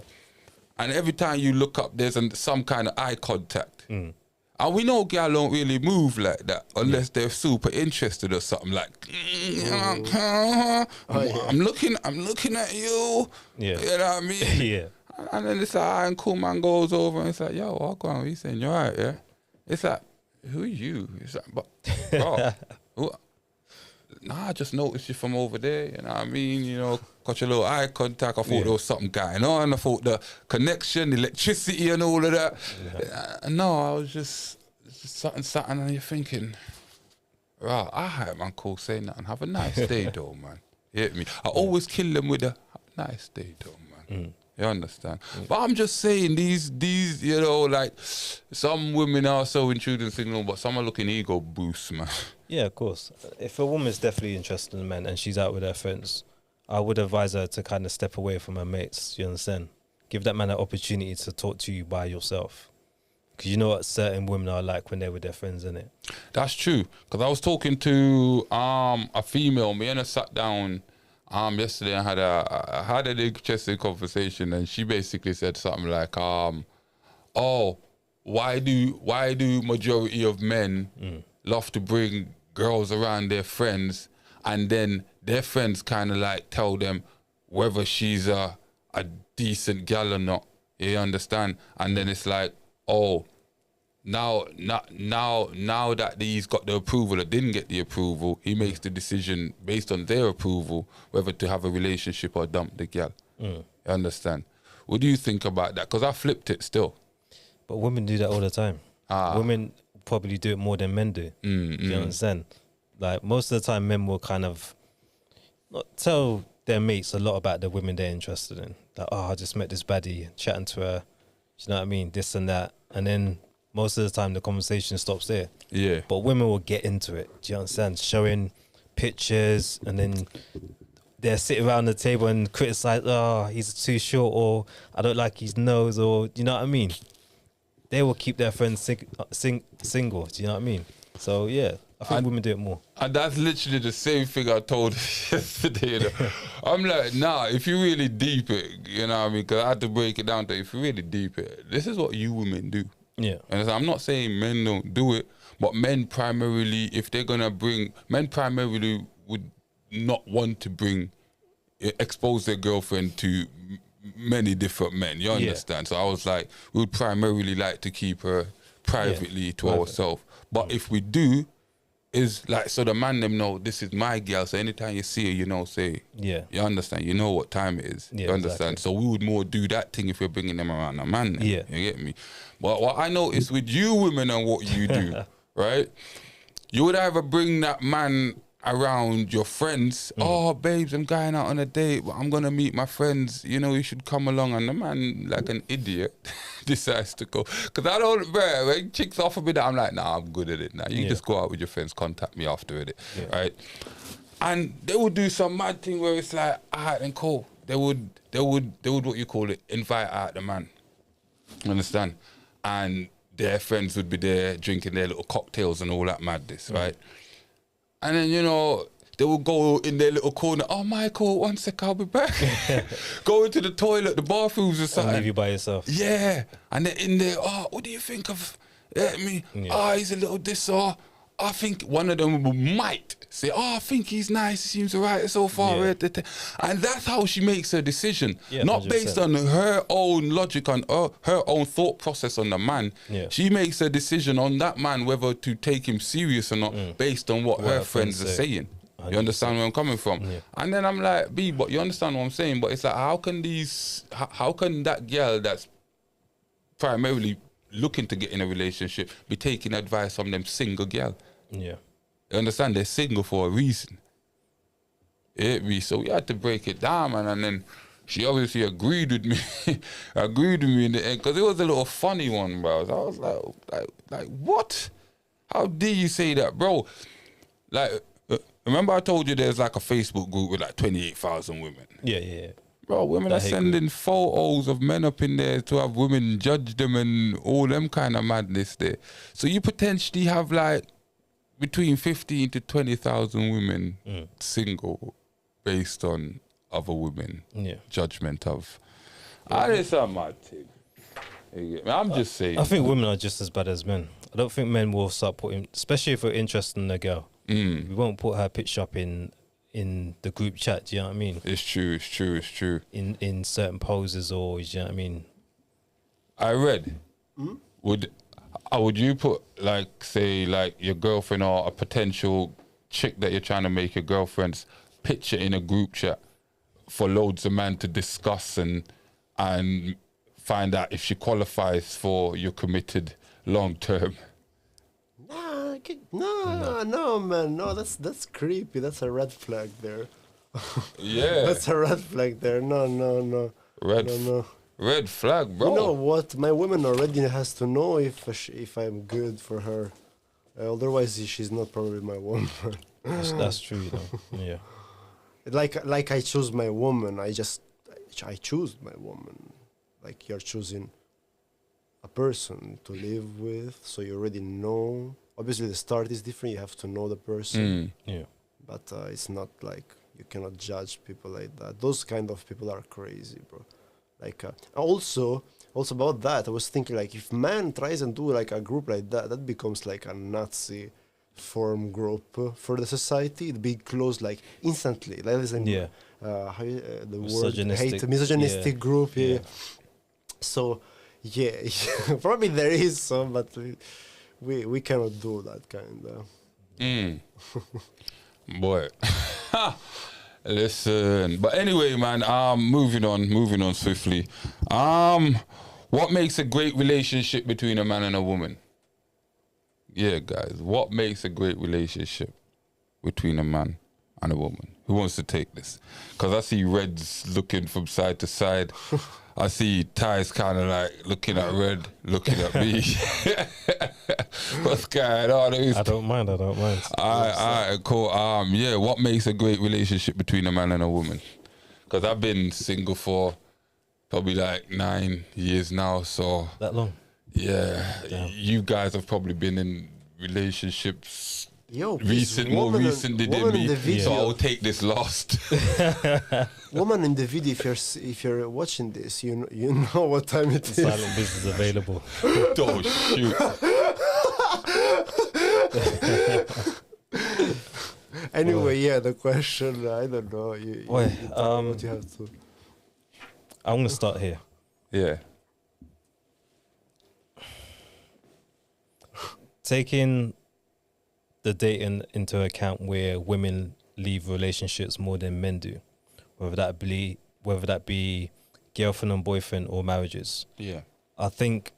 and every time you look up, there's some kind of eye contact? And we know gal don't really move like that unless they're super interested or something like, I'm looking at you. Yeah. You know what I mean? Yeah. And then this and cool man goes over and it's like, yo, what going on? He's saying, you're right, yeah? It's like, who are you? It's like, but, bro, I just noticed you from over there, you know what I mean? You know, got your little eye contact. I thought there was something going on. I thought the connection, the electricity and all of that. No, I was just something, and you're thinking, right, I heard man cool say nothing. Have a nice day though, man. You get me? I always kill them with a nice day though, man. You understand? But I'm just saying, these, you know, like, some women are so intruding signal, but some are looking ego boosts, man. Yeah, of course. If a woman's definitely interested in men and she's out with her friends, I would advise her to kind of step away from her mates. You understand? Give that man an opportunity to talk to you by yourself. Because you know what certain women are like when they're with their friends, innit? That's true. Because I was talking to a female, me and her sat down yesterday and had an interesting conversation, and she basically said something like, oh, why do majority of men love to bring girls around their friends, and then their friends kind of like tell them whether she's a decent gal or not? You understand? And then it's like, oh, now that he's got the approval or didn't get the approval, he makes the decision based on their approval whether to have a relationship or dump the gal. You understand? What do you think about that? Because I flipped it still. But women do that all the time. Women probably do it more than men do. Do you understand? Like, most of the time, men will kind of not tell their mates a lot about the women they're interested in. Like, oh, I just met this baddie, chatting to her. Do you know what I mean? This and that. And then most of the time, the conversation stops there. Yeah. But women will get into it. Do you understand? Showing pictures, and then they're sitting around the table and criticize, oh, he's too short, or I don't like his nose, or, do you know what I mean? They will keep their friends single. Do you know what I mean? So, yeah, I think women do it more. And that's literally the same thing I told yesterday. You know? I'm like, nah, if you really deep it, you know what I mean? Because I had to break it down to, if you really deep it, this is what you women do. Yeah. And I'm not saying men don't do it, but men primarily, if they're going to bring, men primarily would not want to expose their girlfriend to many different men. You understand? So I was like, we would primarily like to keep her privately to ourselves. But if we do, is like, so the man them know this is my girl. So anytime you see her, you know, say, you understand, you know what time it is. You understand? Exactly. So we would more do that thing if we're bringing them around a man. Then, you get me? But what I noticed with you women and what you do, right? You would either bring that man around your friends. Oh, babes, I'm going out on a date, but I'm going to meet my friends. You know, you should come along. And the man, like an idiot, decides to go. Because I don't, bro, when chicks offer me that, I'm like, nah, I'm good at it now. You just go out with your friends, contact me after it, right? And they would do some mad thing where it's like, all right, then cool. They would what you call it, invite out the man. You understand? And their friends would be there drinking their little cocktails and all that madness, right? And then, you know, they will go in their little corner. Oh, Michael, 1 sec, I'll be back. Go into the toilet, the bathrooms or something. And leave you by yourself. Yeah. And they're in there, oh, what do you think of me? Oh, he's a little this or, I think one of them might say, "Oh, I think he's nice. He seems alright so far," Yeah. and that's how she makes her decision, Yeah, not 100%. based on her own logic and her own thought process on the man. Yeah. She makes a decision on that man whether to take him serious or not, based on what her friends are saying. You understand where I'm coming from? Yeah. And then I'm like, B, but you understand what I'm saying? But it's like, how can that girl that's primarily looking to get in a relationship be taking advice from them single girl? Yeah. You understand? They're single for a reason. So we had to break it down, man. And then she obviously agreed with me, in the end, because it was a little funny one, bro. I was like, what? How dare you say that, bro? Like, remember I told you there's like a Facebook group with like 28,000 women? Yeah. Bro, women That are hate sending photos of men up in there to have women judge them and all them kind of madness there. So you potentially have like between 15 to 20,000 women single based on other women judgment of. I just a mad thing. I'm just saying. I think women are just as bad as men. I don't think men will start putting, especially if we're interested in a girl, we won't put her picture up in the group chat. Do you know what I mean? It's true. In certain poses, or do you know what I mean? I read. Would you put like, say, like your girlfriend or a potential chick that you're trying to make your girlfriend's picture in a group chat for loads of men to discuss and find out if she qualifies for your committed long term? No, man. No, that's creepy. That's a red flag there. Yeah. That's a red flag there. No. Red flag, bro. You know what? My woman already has to know if I'm good for her. Otherwise, she's not probably my woman. That's true, though. Yeah. Like I choose my woman. I choose my woman. Like you're choosing a person to live with, so you already know. Obviously, the start is different. You have to know the person. Yeah. But it's not like you cannot judge people like that. Those kind of people are crazy, bro. Like also about that, I was thinking like if man tries and do like a group like that, that becomes like a Nazi form group for the society. It be closed like instantly. Like the word hate misogynistic group. Yeah. So yeah, probably there is some, but we cannot do that kind of. Boy. Listen, but anyway, man, moving on swiftly. What makes a great relationship between a man and a woman? Yeah, guys, what makes a great relationship between a man and a woman? Who wants to take this? Because I see Red's looking from side to side. I see Ty's kind of like looking at Red, looking at me. What's going on? I don't mind. All right, cool. Yeah, what makes a great relationship between a man and a woman? Because I've been single for probably like 9 years now, so... That long? Yeah. Damn. You guys have probably been in relationships... Yo, more recently than me, so I'll take this last. Woman in the video, if you're watching this, you know what time it is. Silent business available. Oh shoot! Anyway, yeah, the question, I don't know. What you have to. I'm gonna start here. Yeah. Taking the dating into account where women leave relationships more than men do, whether that be girlfriend and boyfriend or marriages. Yeah. I think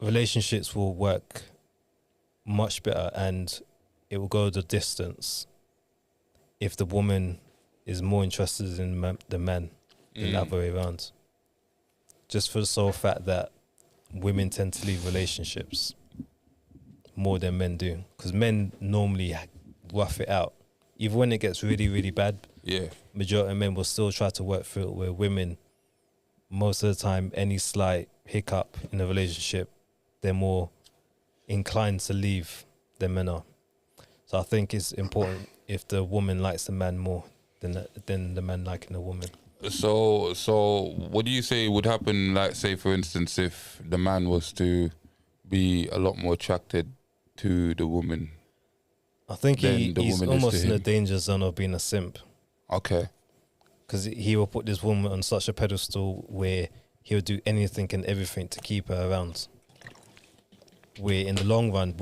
relationships will work much better and it will go the distance if the woman is more interested in the man than the other way around. Just for the sole fact that women tend to leave relationships more than men do, because men normally rough it out. Even when it gets really, really bad, majority of men will still try to work through it, where women, most of the time, any slight hiccup in a relationship, they're more inclined to leave than men are. So I think it's important if the woman likes the man more than the man liking the woman. So what do you say would happen, like, say, for instance, if the man was to be a lot more attracted to the woman. I think Then the he's woman is to almost in a him. danger zone of being a simp. Okay. Because he will put this woman on such a pedestal where he'll do anything and everything to keep her around. Where in the long run,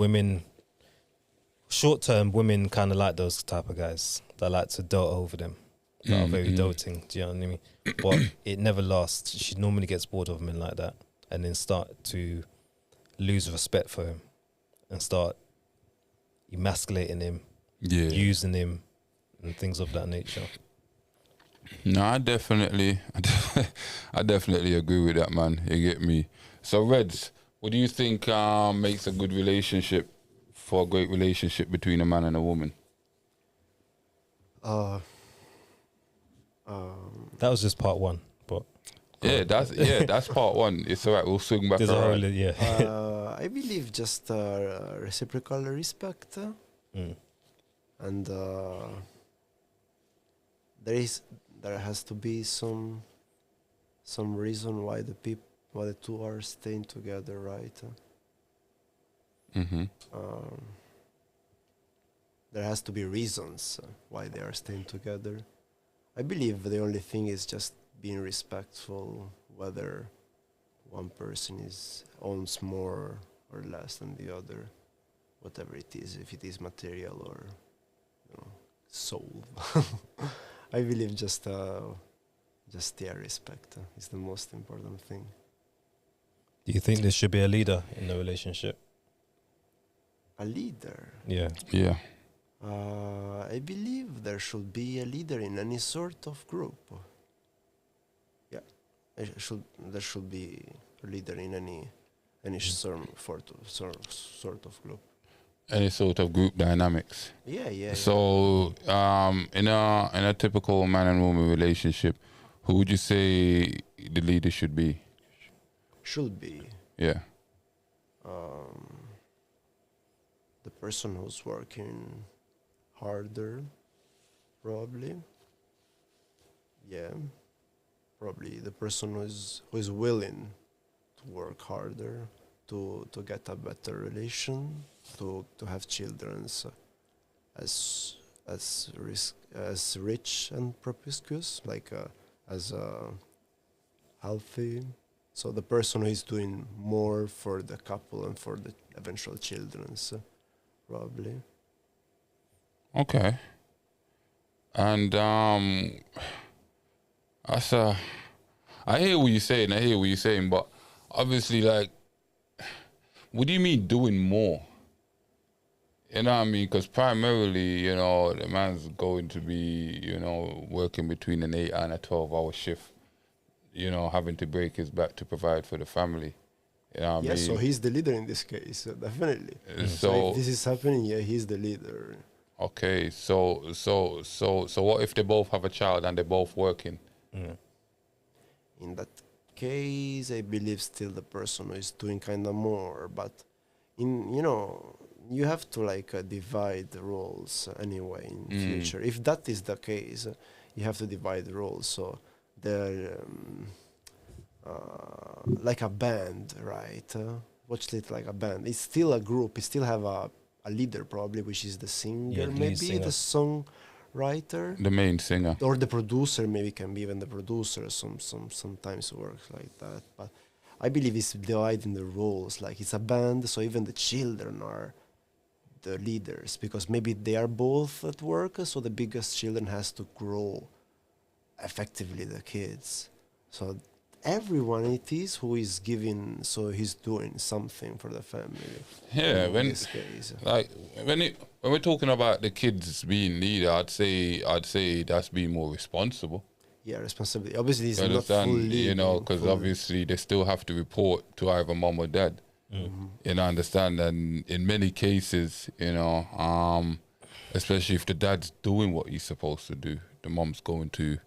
short term, women kind of like those type of guys that like to dote over them, that are very doting. Do you know what I mean? But it never lasts. She normally gets bored of men like that and then start to lose respect for him and start emasculating him, using him, and things of that nature. No, I definitely agree with that, man. You get me? So, Reds, what do you think makes a good relationship, for a great relationship between a man and a woman? That was just part one, but that's part one. It's all right. We'll swing back there's around. I believe just reciprocal respect, and there has to be some reason why the two are staying together, right? There has to be reasons why they are staying together. I believe the only thing is just being respectful, whether one person owns more or less than the other, whatever it is, if it is material or soul. I believe just respect is the most important thing. Do you think there should be a leader in the relationship? A leader? Yeah. Yeah. I believe there should be a leader in any sort of group. Yeah, there should be a leader in any sort of group. Any sort of group dynamics. Yeah. So, in a typical man and woman relationship, who would you say the leader should be? Should be. Yeah. The person who's working harder, probably. Yeah. Probably the person who is willing to work harder to get a better relation, to have children as rich and promiscuous, like as healthy. So the person who is doing more for the couple and for the eventual children, probably. Okay. And I hear what you're saying, but obviously, like, what do you mean doing more? You know what I mean? Because primarily, the man's going to be, working between an 8 and a 12-hour shift, having to break his back to provide for the family. You know what I mean? So he's the leader in this case, definitely. So if this is happening, he's the leader. Okay, so what if they both have a child and they're both working? In that case, I believe still the person who is doing kind of more, but you have to divide the roles anyway in future. If that is the case, you have to divide the roles. So they're like a band, right? Watch it like a band. It's still a group. It still have a leader probably, which is the singer, maybe the songwriter, the main singer, or the producer. Maybe can be even the producer. Sometimes works like that. But I believe it's dividing the roles. Like it's a band, so even the children are the leaders because maybe they are both at work. So the biggest children has to grow effectively the kids. So everyone it is who is giving, so he's doing something for the family. Yeah, in this case. when we're talking about the kids being leader, I'd say that's being more responsible. Yeah, responsibility. Obviously, it's You not understand, fully. because obviously they still have to report to either mom or dad. Understand, and in many cases, especially if the dad's doing what he's supposed to do, the mom's going to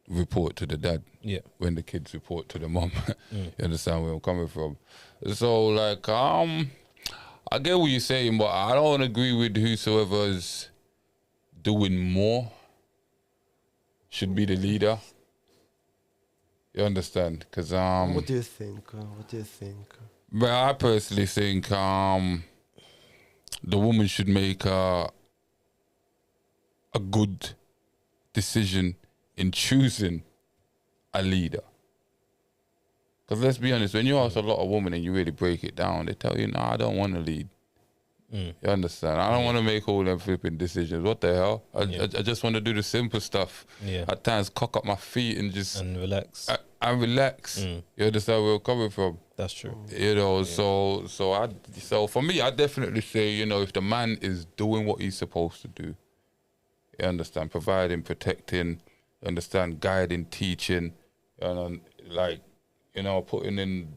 report to the dad. Yeah. When the kids report to the mom. You understand where I'm coming from? So I get what you're saying, but I don't agree with whosoever's doing more should be the leader. You understand? Because What do you think? But I personally think the woman should make a good decision in choosing a leader. Because let's be honest, when you ask a lot of women and you really break it down, they tell you, "Nah, I don't want to lead." You understand? I don't want to make all them flipping decisions. What the hell? I just want to do the simple stuff. At times, cock up my feet and just relax. And relax. You understand where we're coming from? That's true. You know, so for me, I definitely say, you know, if the man is doing what he's supposed to do, you understand, providing, protecting, you understand, guiding, teaching, and like, you know, putting in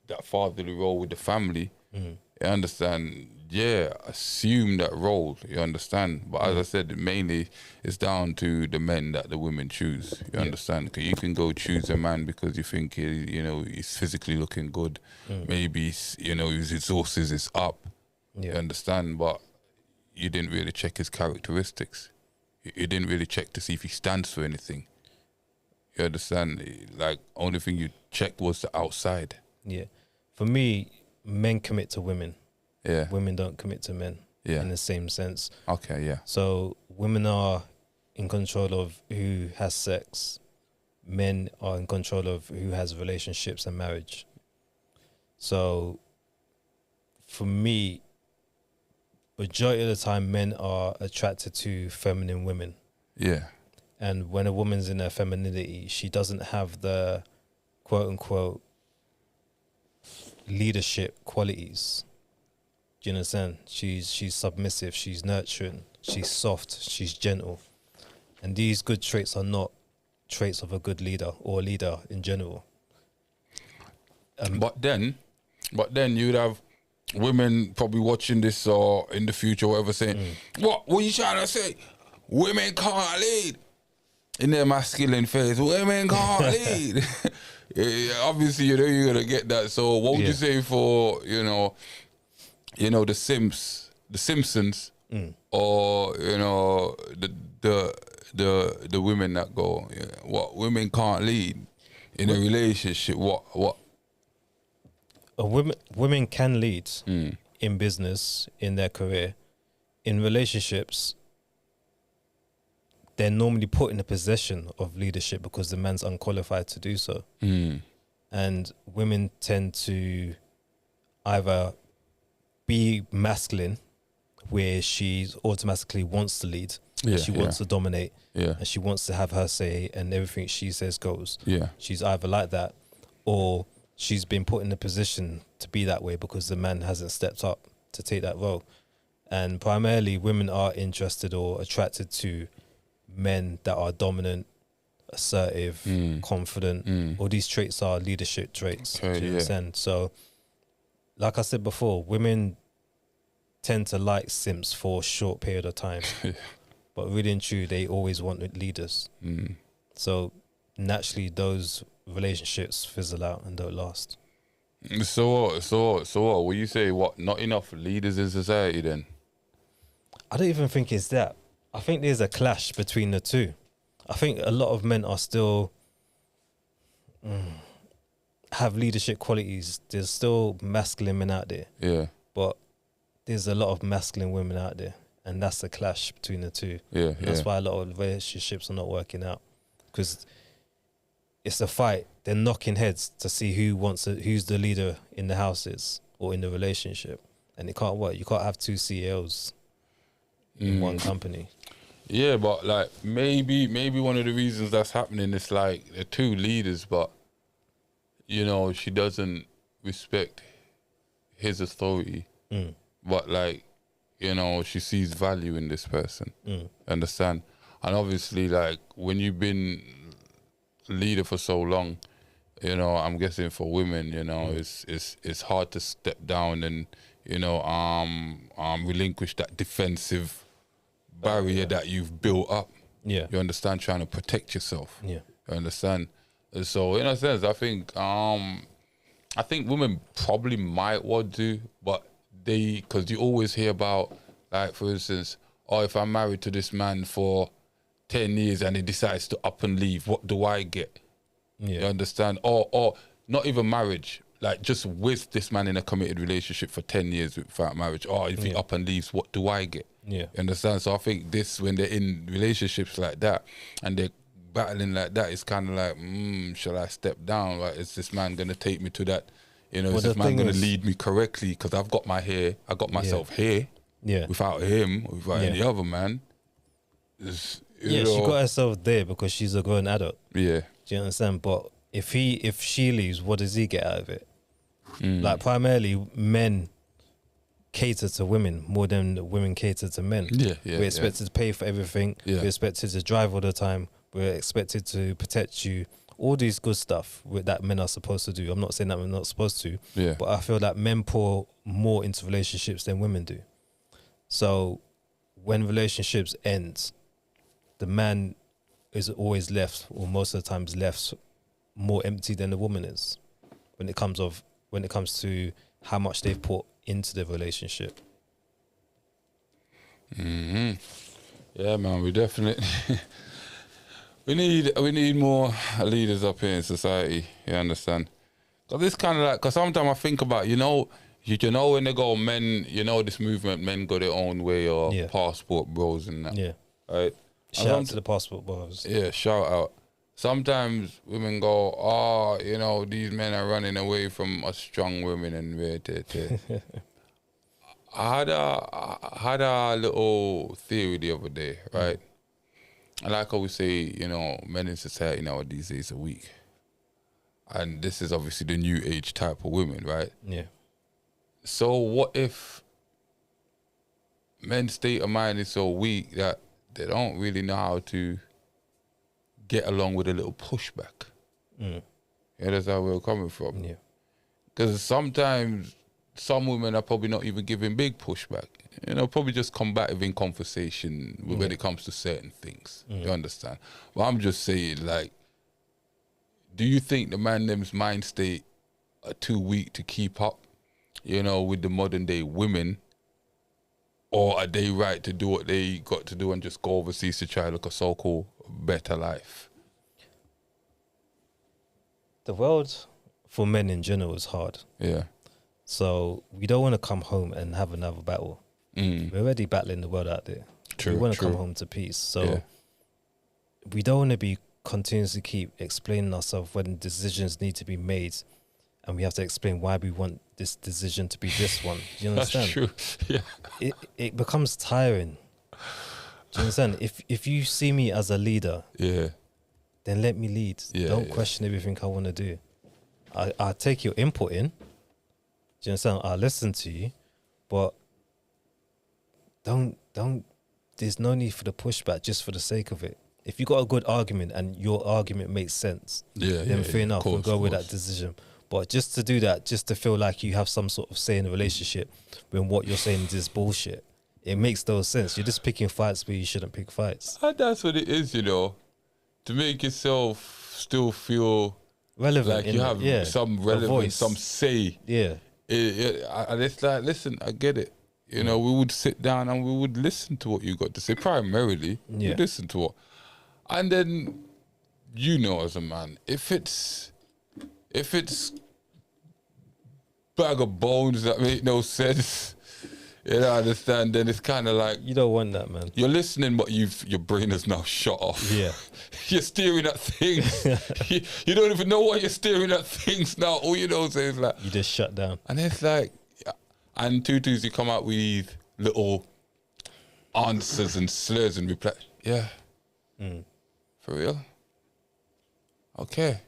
that fatherly role with the family. You understand? Yeah, assume that role. You understand? But as I said, mainly it's down to the men that the women choose. You understand? Because you can go choose a man because you think he's physically looking good. Maybe his resources is up. You understand? But you didn't really check his characteristics. You didn't really check to see if he stands for anything. You understand? Like, only thing you checked was the outside. Yeah. For me, men commit to women. Yeah. Women don't commit to men. Yeah. In the same sense. Okay, yeah. So women are in control of who has sex. Men are in control of who has relationships and marriage. So for me, majority of the time, men are attracted to feminine women. Yeah. And when a woman's in her femininity, she doesn't have the quote unquote leadership qualities. Do you understand? She's submissive, she's nurturing, she's soft, she's gentle. And these good traits are not traits of a good leader or a leader in general. But then you'd have women probably watching this or in the future, whatever, saying, What are you trying to say? Women can't lead. In their masculine phase, women can't lead. Obviously, you're going to get that. So what would you say for, the Simpsons, or, the women that go, what, women can't lead in a relationship? What? Women can lead in business, in their career. In relationships, they're normally put in a position of leadership because the man's unqualified to do so. And women tend to either be masculine, where she automatically wants to lead, she wants to dominate, and she wants to have her say, and everything she says goes. She's either like that, or she's been put in a position to be that way because the man hasn't stepped up to take that role. And primarily, women are interested or attracted to men that are dominant, assertive, confident. All these traits are leadership traits. Do you understand? So, like I said before, women tend to like simps for a short period of time. But really and true, they always want leaders. So, naturally, those relationships fizzle out and don't last. So what? Will you say, what, not enough leaders in society then? I don't even think it's that. I think there's a clash between the two. I think a lot of men are still have leadership qualities. There's still masculine men out there. Yeah. But there's a lot of masculine women out there. And that's the clash between the two. Yeah. That's why a lot of relationships are not working out. Because it's a fight. They're knocking heads to see who's the leader in the houses or in the relationship. And it can't work. You can't have two CEOs in one company. Yeah, but like maybe one of the reasons that's happening is like they're two leaders, but she doesn't respect his authority. But like, she sees value in this person. Understand? And obviously, like, when you've been leader for so long, I'm guessing for women, it's hard to step down and relinquish that defensive barrier that you've built up. You understand? Trying to protect yourself. You understand? So in a sense, I think women probably might want to, but because you always hear about, like, for instance, if I'm married to this man for 10 years and he decides to up and leave, what do I get? You understand? Or not even marriage, like just with this man in a committed relationship for 10 years without marriage. Oh, if he up and leaves, what do I get? Yeah. You understand? So I think this, when they're in relationships like that and they're battling like that, it's kind of like, shall I step down? Like, is this man going to take me to that? You know, is this man going to lead me correctly? Because I've got my hair, I got myself here. Yeah. Without him, without any other man. She got herself there because she's a grown adult. Yeah. Do you understand? But if she leaves, what does he get out of it? Like, primarily, men cater to women more than women cater to men. We're expected to pay for everything. We're expected to drive all the time. We're expected to protect you. All these good stuff that men are supposed to do. I'm not saying that we're not supposed to, but I feel that men pour more into relationships than women do. So when relationships end, the man is always left, or most of the time is left, more empty than the woman is when it comes to how much they've put into the relationship. Yeah, man, we definitely we need more leaders up here in society. You understand? Cause it's kind of like, cause sometimes I think about, you know when they go men, this movement, men go their own way, or passport bros and that. Yeah. Right. Shout out to the passport bros. Yeah, shout out. Sometimes women go, these men are running away from us strong women and I had a little theory the other day, right? And like I always say, men in society nowadays days are weak. And this is obviously the new age type of women, right? Yeah. So what if men's state of mind is so weak that they don't really know how to get along with a little pushback? Yeah, that's how we're coming from. Yeah. Because sometimes some women are probably not even giving big pushback. Probably just combative in conversation when it comes to certain things. You understand? But I'm just saying, like, do you think the man them's mind state are too weak to keep up, with the modern day women? Or are they right to do what they got to do and just go overseas to try to look a so-called better life? The world for men in general is hard. Yeah. So we don't want to come home and have another battle. We're already battling the world out there. We want to come home to peace. So we don't want to be continuously keep explaining ourselves when decisions need to be made, and we have to explain why we want this decision to be this one. Do you understand? That's true. Yeah. It becomes tiring. Do you understand? If you see me as a leader, then let me lead. Don't question everything I want to do. I'll take your input in. Do you understand? I'll listen to you, but don't. There's no need for the pushback just for the sake of it. If you got a good argument and your argument makes sense, then fair enough, we'll go with that decision. But just to do that, just to feel like you have some sort of say in the relationship when what you're saying is bullshit, it makes no sense. You're just picking fights where you shouldn't pick fights. And that's what it is, to make yourself still feel relevant, like you have some relevance, some say. Yeah. And it's like, listen, I get it. We would sit down and we would listen to what you got to say. Primarily, we listen to what. And then, as a man, if it's bag of bones that make no sense, understand, then it's kind of like, you don't want that, man. You're listening, but your brain is now shut off. Yeah. You're staring at things. you don't even know why you're staring at things now. All you know is like, you just shut down. And it's like, and Tutus, you come out with these little answers and slurs and reply. Yeah. For real? Okay.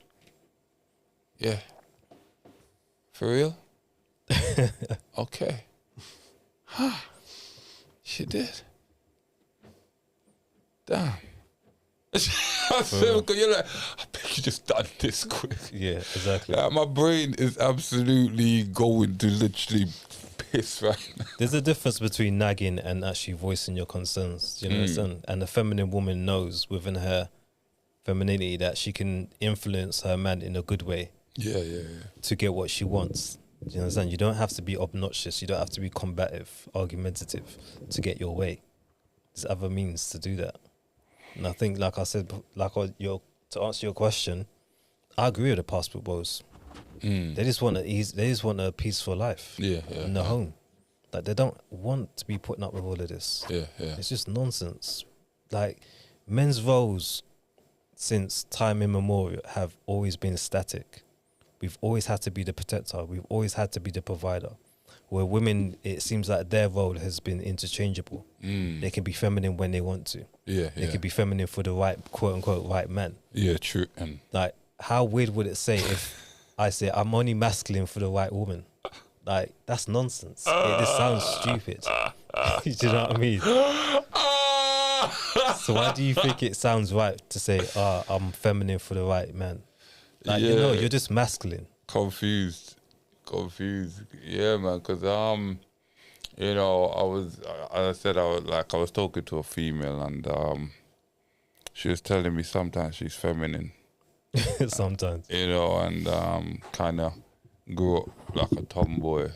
Yeah. For real? Okay. Huh. She did. Damn. I said, because you're like, I bet you just done this quick. Yeah, exactly. My brain is absolutely going to literally piss right now. There's a difference between nagging and actually voicing your concerns. Do you understand? And the feminine woman knows within her femininity that she can influence her man in a good way. Yeah. To get what she wants. Do you understand? You don't have to be obnoxious. You don't have to be combative, argumentative to get your way. There's other means to do that. And I think, like I said, to answer your question, I agree with the passport bros. They just want they just want a peaceful life. In the home. Like, they don't want to be putting up with all of this. It's just nonsense. Like, men's roles since time immemorial have always been static. We've always had to be the protector. We've always had to be the provider. Where women, it seems like their role has been interchangeable. They can be feminine when they want to. They can be feminine for the right, quote unquote, right man. Yeah, true. And like, how weird would it say if I say I'm only masculine for the right woman? Like, that's nonsense. It just sounds stupid. Do you know what I mean? So why do you think it sounds right to say, I'm feminine for the right man? Like, you know, you're just masculine. Confused. Yeah, man, because you know, as I said, I was talking to a female, and she was telling me sometimes she's feminine. Sometimes. You know, and kind of grew up like a tomboy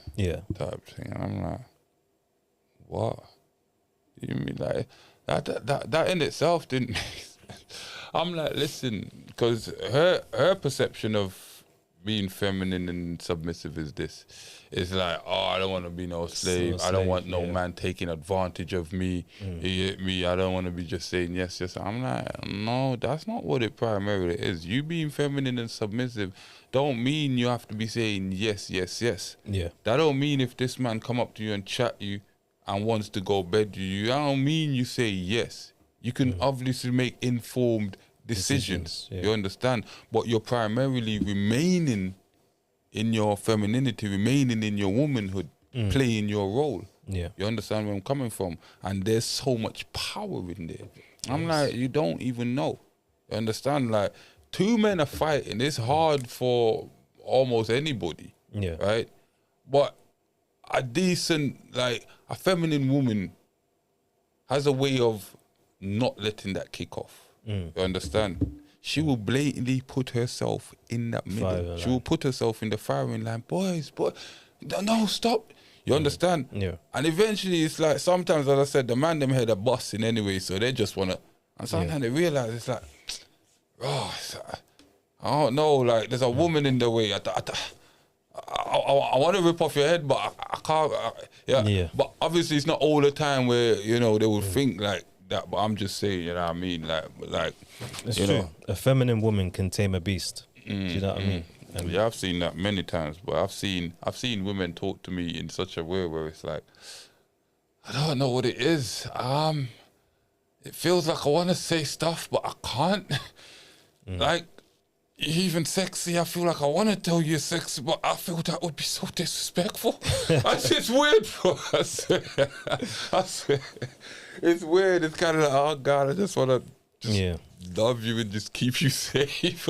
type thing. And I'm like, what? You mean like that in itself didn't make sense. I'm like, listen, because her perception of being feminine and submissive is this. It's like, I don't want to be no slave. I don't want no man taking advantage of me. You get me? I don't want to be just saying yes, yes. I'm like, no, that's not what it primarily is. You being feminine and submissive don't mean you have to be saying yes, yes, yes. That don't mean if this man come up to you and chat you and wants to go bed with you, that don't mean you say yes. You can obviously make informed decisions. You understand? But you're primarily remaining in your femininity, remaining in your womanhood, playing your role. You understand where I'm coming from? And there's so much power in there. I'm like, you don't even know. You understand? Like, two men are fighting. It's hard for almost anybody. Right? But a decent, like, a feminine woman has a way of not letting that kick off. You understand? She will blatantly put herself in that middle. She will put herself in the firing line. Boys, no, stop. You understand? And eventually it's like, sometimes, as I said, the man them had a busting anyway, so they just want to, and sometimes they realize it's like, I don't know, like, there's a woman in the way. I want to rip off your head, but I can't. But obviously it's not all the time where, you know, they will think like that, but I'm just saying, you know what I mean? Like it's you true. know. A feminine woman can tame a beast. Do you know what I mean? And yeah, I've seen that many times, but I've seen women talk to me in such a way where it's like, I don't know what it is. It feels like I want to say stuff, but I can't. Like, even sexy, I feel like I want to tell you sexy, but I feel that would be so disrespectful. It's weird, bro. I swear. It's weird. It's kind of like, oh God, I just want to love you and just keep you safe.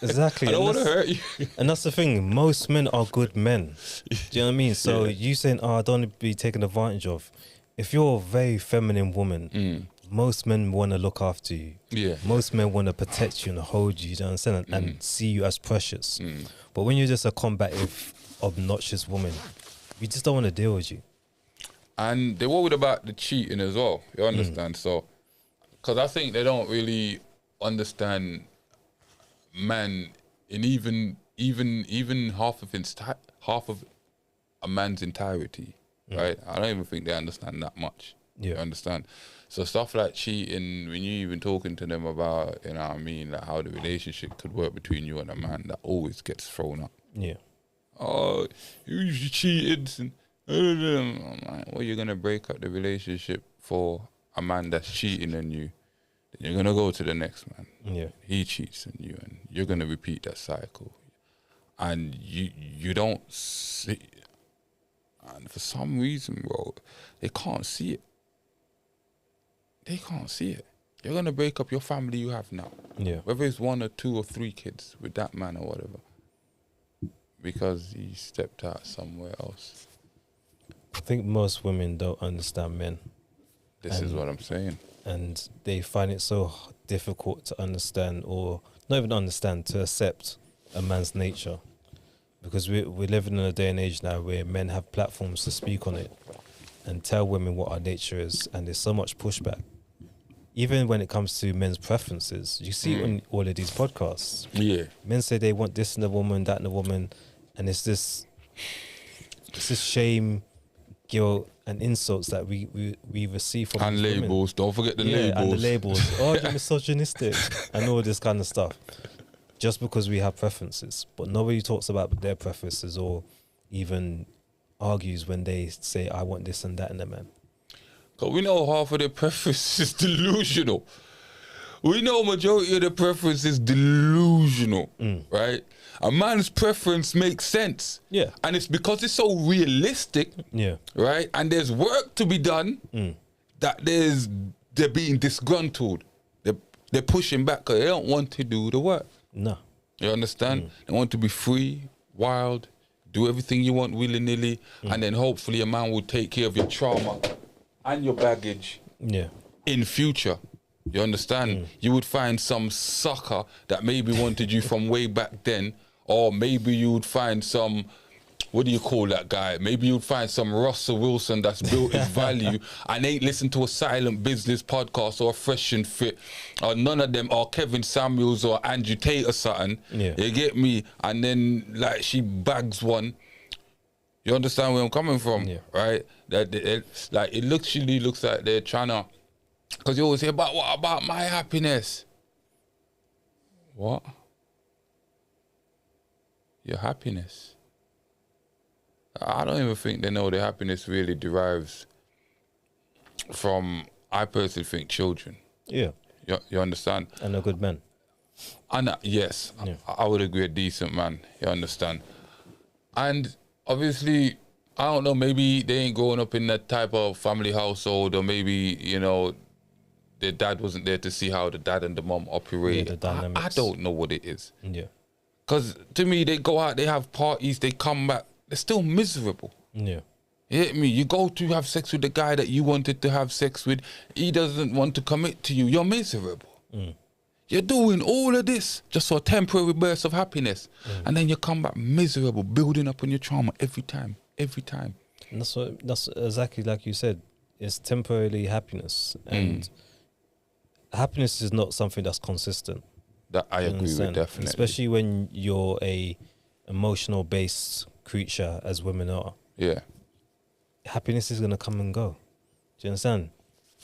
Exactly. I don't want to hurt you. And that's the thing. Most men are good men. Do you know what I mean? So you saying, I don't want to be taken advantage of. If you're a very feminine woman, most men want to look after you. Most men want to protect you and hold you, do you understand? And see you as precious. But when you're just a combative, obnoxious woman, we just don't want to deal with you. And they worried about the cheating as well. You understand? So, because I think they don't really understand man in even half of a man's entirety, right? I don't even think they understand that much. You understand? So stuff like cheating, when you even talking to them about, you know what I mean, like how the relationship could work between you and a man, that always gets thrown up. Oh, you cheated. I'm like, well, you're gonna break up the relationship for a man that's cheating on you, then you're gonna go to the next man. He cheats on you, and you're gonna repeat that cycle. And you don't see, and for some reason, bro, they can't see it. They can't see it. You're gonna break up your family you have now. Whether it's 1 or 2 or 3 kids with that man or whatever, because he stepped out somewhere else. I think most women don't understand men. This is what I'm saying. And they find it so difficult to understand, or not even understand, to accept a man's nature. Because we're living in a day and age now where men have platforms to speak on it and tell women what our nature is, and there's so much pushback. even when it comes to men's preferences, you see it on all of these podcasts. Yeah. Men say they want this in a woman, that in a woman, and it's this shame, guilt, and insults that we receive from And these labels. women. Don't forget the Yeah, labels. and the labels. Oh, you're misogynistic, and all this kind of stuff. Just because we have preferences, but nobody talks about their preferences or even argues when they say, "I want this and that in a man." Because we know half of their preference is delusional. We know majority of the preference is delusional, right? A man's preference makes sense. Yeah. And it's because it's so realistic, Yeah. right? And there's work to be done that they're being disgruntled. They're pushing back because they don't want to do the work. No. You understand? They want to be free, wild, do everything you want willy-nilly, and then hopefully a man will take care of your trauma and your baggage in future. You understand? You would find some sucker that maybe wanted you from way back then, or maybe you would find some, what do you call that guy? Maybe you'd find some Russell Wilson that's built his value and ain't listened to a Silent Business podcast or a Fresh and Fit, or none of them, or Kevin Samuels or Andrew Tate or something. Yeah. You get me? And then like she bags one. You understand where I'm coming from, right? That it literally looks like they're trying to, because you always say, but what about my happiness? What? Your happiness? I don't even think they know their happiness really derives from, I personally think, children. Yeah. You understand? And a good man. And yes, I would agree, a decent man. You understand? And obviously, I don't know, maybe they ain't growing up in that type of family household, or maybe, you know, their dad wasn't there to see how the dad and the mom operate. Yeah, the dynamics. I don't know what it is. Yeah. Because to me, they go out, they have parties, they come back, they're still miserable. Yeah. You get me? You go to have sex with the guy that you wanted to have sex with, he doesn't want to commit to you, you're miserable. You're doing all of this just for a temporary burst of happiness. And then you come back miserable, building up on your trauma every time. And that's exactly like you said. It's temporarily happiness. And happiness is not something that's consistent. That I agree with, definitely. Especially when you're a emotional based creature, as women are. Yeah. Happiness is gonna come and go. Do you understand?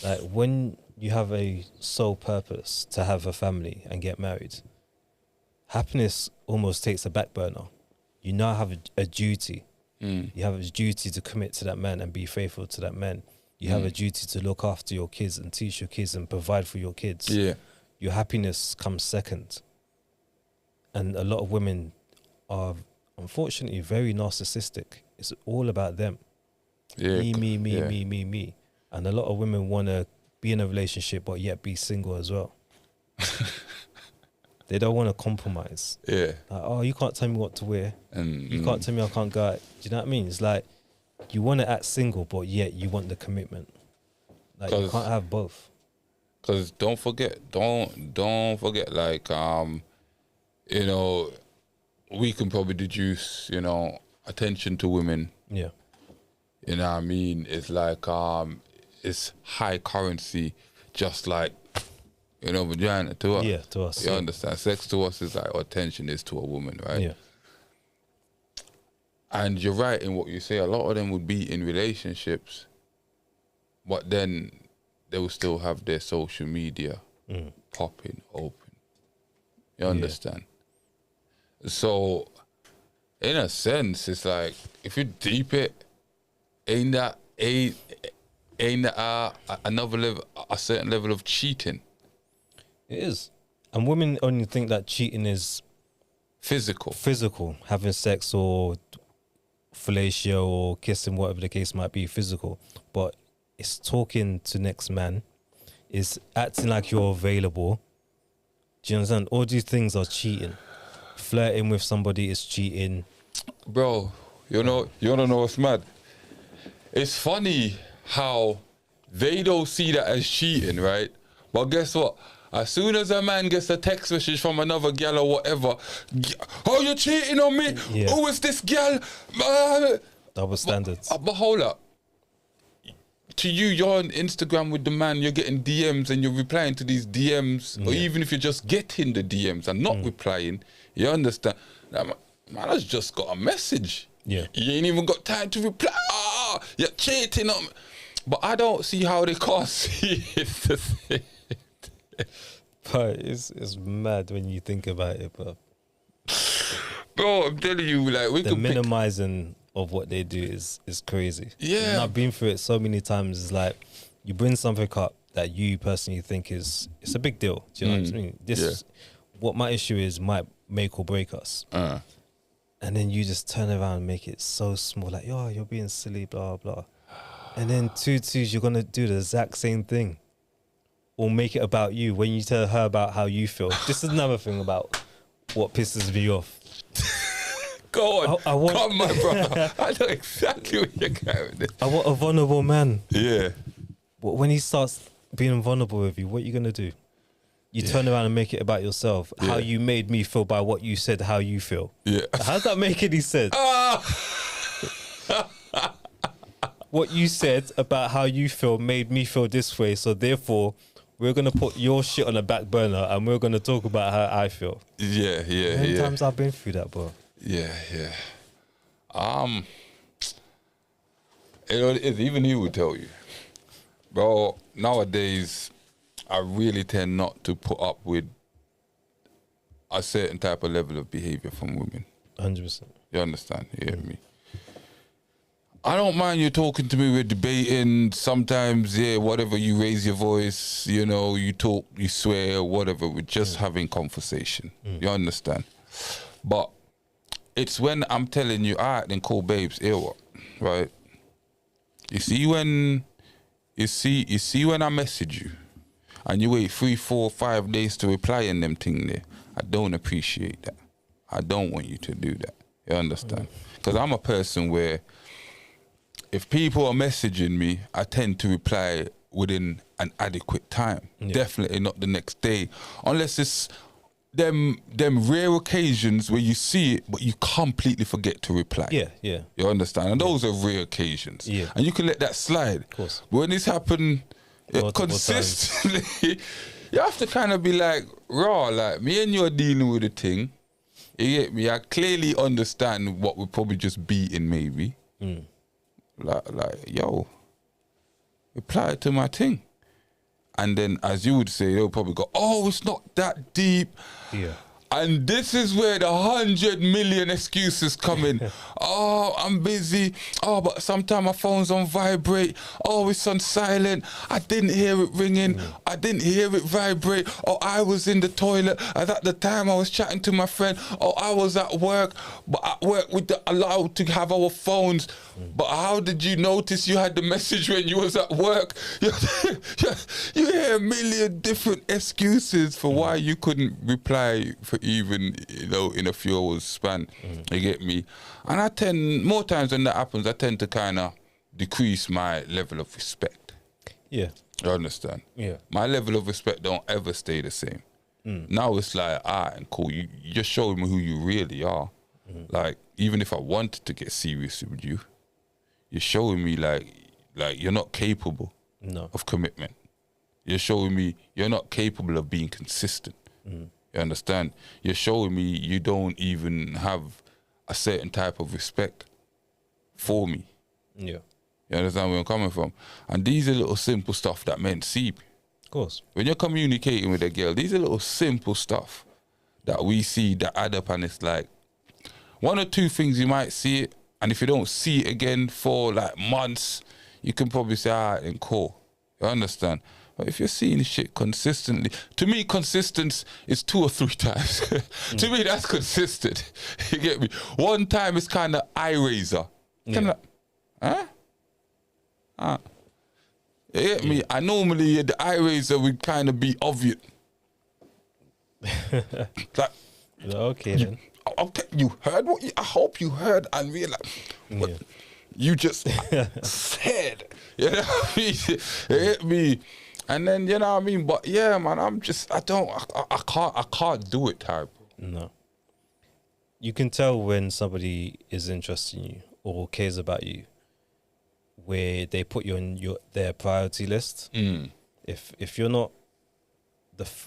Like when you have a sole purpose to have a family and get married, happiness almost takes a back burner. You now have a duty. You have a duty to commit to that man and be faithful to that man. You have a duty to look after your kids and teach your kids and provide for your kids. Yeah. Your happiness comes second. And a lot of women are unfortunately very narcissistic. It's all about them. Yeah. Me. And a lot of women want to be in a relationship but yet be single as well. They don't want to compromise. Yeah. Like, oh, you can't tell me what to wear. And You can't tell me I can't go out. Do you know what I mean? It's like you want to act single but yet you want the commitment. Like you can't have both. Because don't forget, like, you know, we can probably deduce, you know, attention to women. Yeah. You know what I mean? It's like, it's high currency, just like, you know, vagina to us. Yeah, to us. You understand? Sex to us is like what attention is to a woman, right? Yeah. And you're right in what you say. A lot of them would be in relationships, but then they will still have their social media popping open. You understand? So, in a sense, it's like, if you deep it, ain't that another level, a certain level of cheating? It is. And women only think that cheating is physical, having sex or fellatio or kissing, whatever the case might be, physical. But it's talking to next man, it's acting like you're available. Do you understand? All these things are cheating. Flirting with somebody is cheating. Bro, you wanna know what's mad? It's funny how they don't see that as cheating, right? But guess what? As soon as a man gets a text message from another gal or whatever, oh, you're cheating on me? Yeah. Who is this gal? Double standards. But hold up. to you, you're on Instagram with the man, you're getting DMs and you're replying to these DMs, or even if you're just getting the DMs and not replying, you understand? That man has just got a message. Yeah. You ain't even got time to reply. You're cheating on me. But I don't see how they can't see it. But it's mad when you think about it, bro. Bro, I'm telling you, like, we The can minimizing of what they do is crazy. Yeah. And I've been through it so many times. It's like you bring something up that you personally think it's a big deal. Do you know what I mean? This what my issue is might make or break us. And then you just turn around and make it so small, like, yo, you're being silly, blah, blah. And then you're going to do the exact same thing. Or make it about you when you tell her about how you feel. This is another thing about what pisses me off. Go on. I want, come, my brother. I know exactly what you're going with this. I want a vulnerable man. Yeah. But when he starts being vulnerable with you, what are you going to do? You turn around and make it about yourself. How you made me feel by what you said, how you feel. Yeah. How does that make any sense? What you said about how you feel made me feel this way. So therefore, we're going to put your shit on the back burner and we're going to talk about how I feel. Yeah. How many times I've been through that, bro? Yeah. Even he would tell you. Bro, nowadays, I really tend not to put up with a certain type of level of behavior from women. 100%. You understand? You hear me? I don't mind you talking to me, we're debating. Sometimes, whatever, you raise your voice, you know, you talk, you swear, whatever. We're just having conversation. You understand? But it's when I'm telling you, all right, then cool, babes, here what, right? You see when I message you and you wait 3, 4, 5 days to reply in them thing there, I don't appreciate that. I don't want you to do that. You understand? Because I'm a person where if people are messaging me, I tend to reply within an adequate time. Definitely not the next day. Unless it's them rare occasions where you see it, but you completely forget to reply. Yeah. You understand? And those are rare occasions. Yeah. And you can let that slide. Of course. But when this happen consistently, you have to kind of be like, raw, like, me and you are dealing with a thing. You get me? I clearly understand what we're probably just beating, maybe. Like, yo, reply to my thing. And then, as you would say, they'll probably go, oh, it's not that deep. Yeah. And this is where the 100 million excuses come in. Oh, I'm busy. Oh, but sometimes my phone's on vibrate. Oh, it's on silent. I didn't hear it ringing. I didn't hear it vibrate. Oh, I was in the toilet. And at the time I was chatting to my friend. Oh, I was at work. But at work we're allowed to have our phones. But how did you notice you had the message when you was at work? You hear a million different excuses for why you couldn't reply for even, you know, in a few hours span. You get me? And I tend, more times when that happens, I tend to kind of decrease my level of respect. Yeah. You understand? Yeah. My level of respect don't ever stay the same. Now it's like, and cool, you're showing me who you really are. Like, even if I wanted to get serious with you, you're showing me like you're not capable of commitment. You're showing me you're not capable of being consistent. You understand? You're showing me you don't even have a certain type of respect for me. Yeah. You understand where I'm coming from? And these are little simple stuff that men see. Of course. When you're communicating with a girl, these are little simple stuff that we see that add up, and it's like one or two things you might see it, and if you don't see it again for like months, you can probably say, all right, then cool. You understand? But if you're seeing shit consistently, to me, consistence is 2 or 3 times. To me, that's consistent. You get me? One time is kind of eye raiser. Kind of, huh? You get me? I normally, the eye raiser would kind of be obvious. Like, okay, then. Okay, you heard what I hope you heard and realized what you just said. You know what I mean? It hit me. And then, you know what I mean? But yeah, man, I can't do it, type. No. You can tell when somebody is interested in you or cares about you where they put you on their priority list. If you're not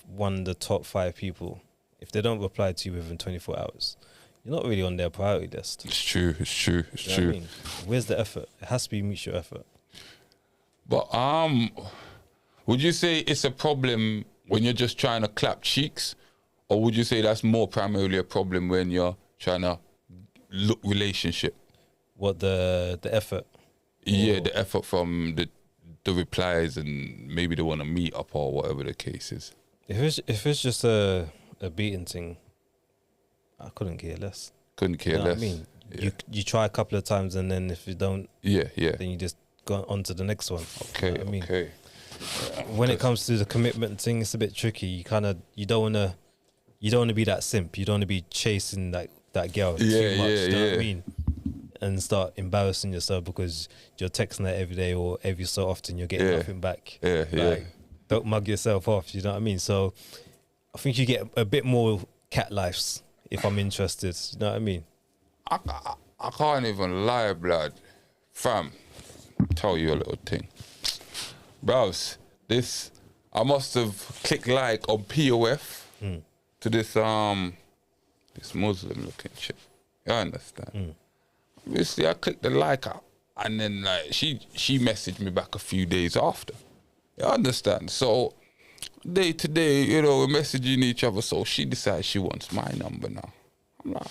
one of the top 5 people, if they don't reply to you within 24 hours, you're not really on their priority list. It's true. It's true. It's You know true. what I mean? Where's the effort? It has to be mutual effort. But would you say it's a problem when you're just trying to clap cheeks, or would you say that's more primarily a problem when you're trying to look relationship? What the effort? Yeah, the effort from the replies, and maybe they want to meet up or whatever the case is. If it's just a beating thing, I couldn't care less. Couldn't care You know less. what I mean? Yeah. You try a couple of times, and then if you don't, Yeah. then you just go on to the next one. Okay. You know what I mean? Okay. When it comes to the commitment thing, it's a bit tricky. You don't wanna be that simp. You don't wanna be chasing that girl too much. You know what I mean? And start embarrassing yourself because you're texting her every day or every so often you're getting nothing back. Yeah. Don't mug yourself off. You know what I mean? So I think you get a bit more cat lives if I'm interested. You know what I mean? I can't even lie, blood. Fam, tell you a little thing. Bros, I must have clicked like on POF to this Muslim looking chick. You understand? Obviously, I clicked the like out, and then like she messaged me back a few days after. You understand? So day to day, we're messaging each other. So she decides she wants my number now. I'm like,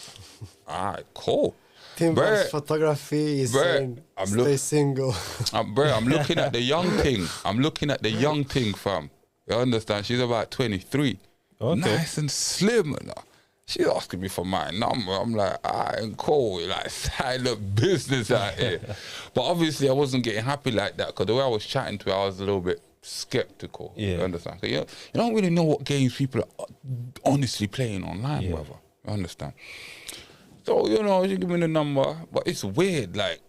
all right, cool. Timber's photography is saying stay single. I'm looking at the young thing. I'm looking at the young thing, fam. You understand? She's about 23. Okay. Nice and slim. She's asking me for my number. I'm like, all right, cool. Like, silent business out here. But obviously, I wasn't getting happy like that because the way I was chatting to her, I was a little bit skeptical. Yeah. You understand? You don't really know what games people are honestly playing online, whatever. You understand? So, she gave me the number, but it's weird. Like,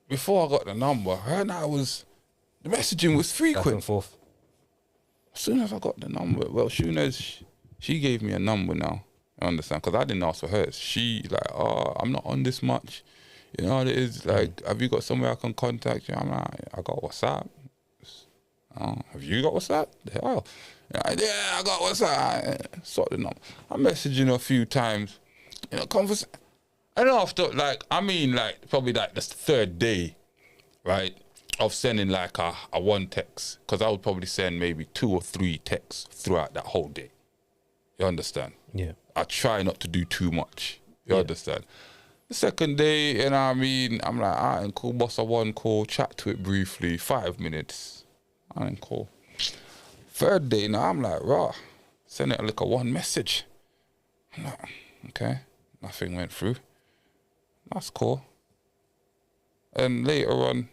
before I got the number, her and the messaging was Back frequent. and forth. As soon as I got the number, well, soon as she gave me a number now, you understand? Because I didn't ask for hers. She like, I'm not on this much. You know what it is? Like, have you got somewhere I can contact you? I'm like, I got WhatsApp. Have you got WhatsApp? The hell? Yeah, I got WhatsApp. Sort the number. I messaged her a few times. Conversation. And after, probably like the third day, right, of sending like a one text, because I would probably send maybe 2 or 3 texts throughout that whole day. You understand? Yeah. I try not to do too much. You understand? The second day, I'm like, all right, cool, boss, I one call, chat to it briefly, 5 minutes. All right, cool. Third day, now I'm like, raw, send it like a one message. I'm like, okay, nothing went through. That's cool. And later on,